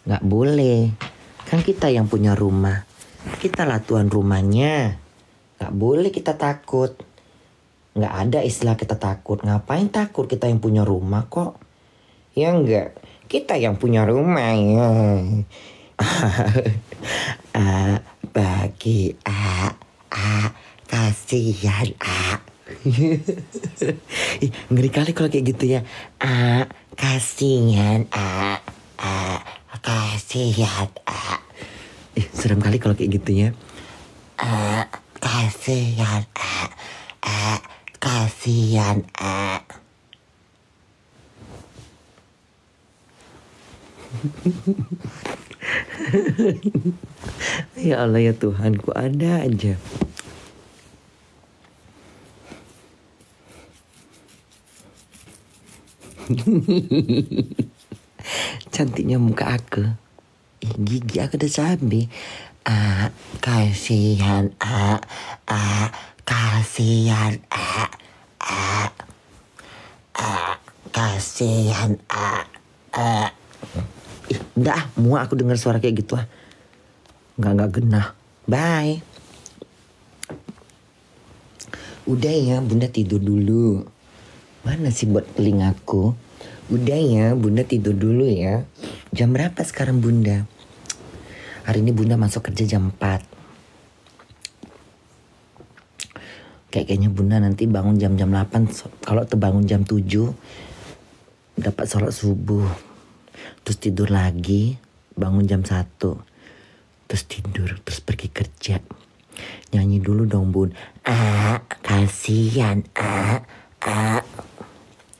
Nggak boleh. Kan kita yang punya rumah. Kita lah tuan rumahnya. Nggak boleh kita takut. Nggak ada istilah kita takut. Ngapain takut, kita yang punya rumah kok. Ya enggak. Kita yang punya rumah ya. Bagi kasihan ngeri kali kalau kayak gitu ya. Kasihan kasihan serem kali kalau kayak gitu ya. Kasihan kasihan Ya Allah ya Tuhanku, ada aja. Cantiknya muka aku. Gigi aku udah cabai. Kasihan kasihan kasihan udah muak aku dengar suara kayak gitu nggak genah. Bye. Udah ya Bunda tidur dulu. Mana sih buat telingaku? Udah ya Bunda tidur dulu ya. Jam berapa sekarang Bunda? Hari ini Bunda masuk kerja jam 4. Kayaknya Bunda nanti bangun jam 8. Kalau terbangun jam 7 dapat sholat subuh. Terus tidur lagi, bangun jam 1. Terus tidur, terus pergi kerja. Nyanyi dulu dong Bun. Kasihan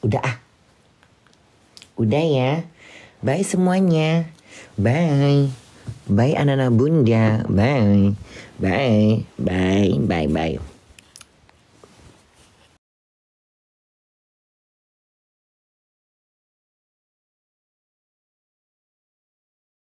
Udah Udah ya. Bye semuanya. Bye. Bye anak-anak Bunda. Bye. Bye. Bye. Bye. Bye.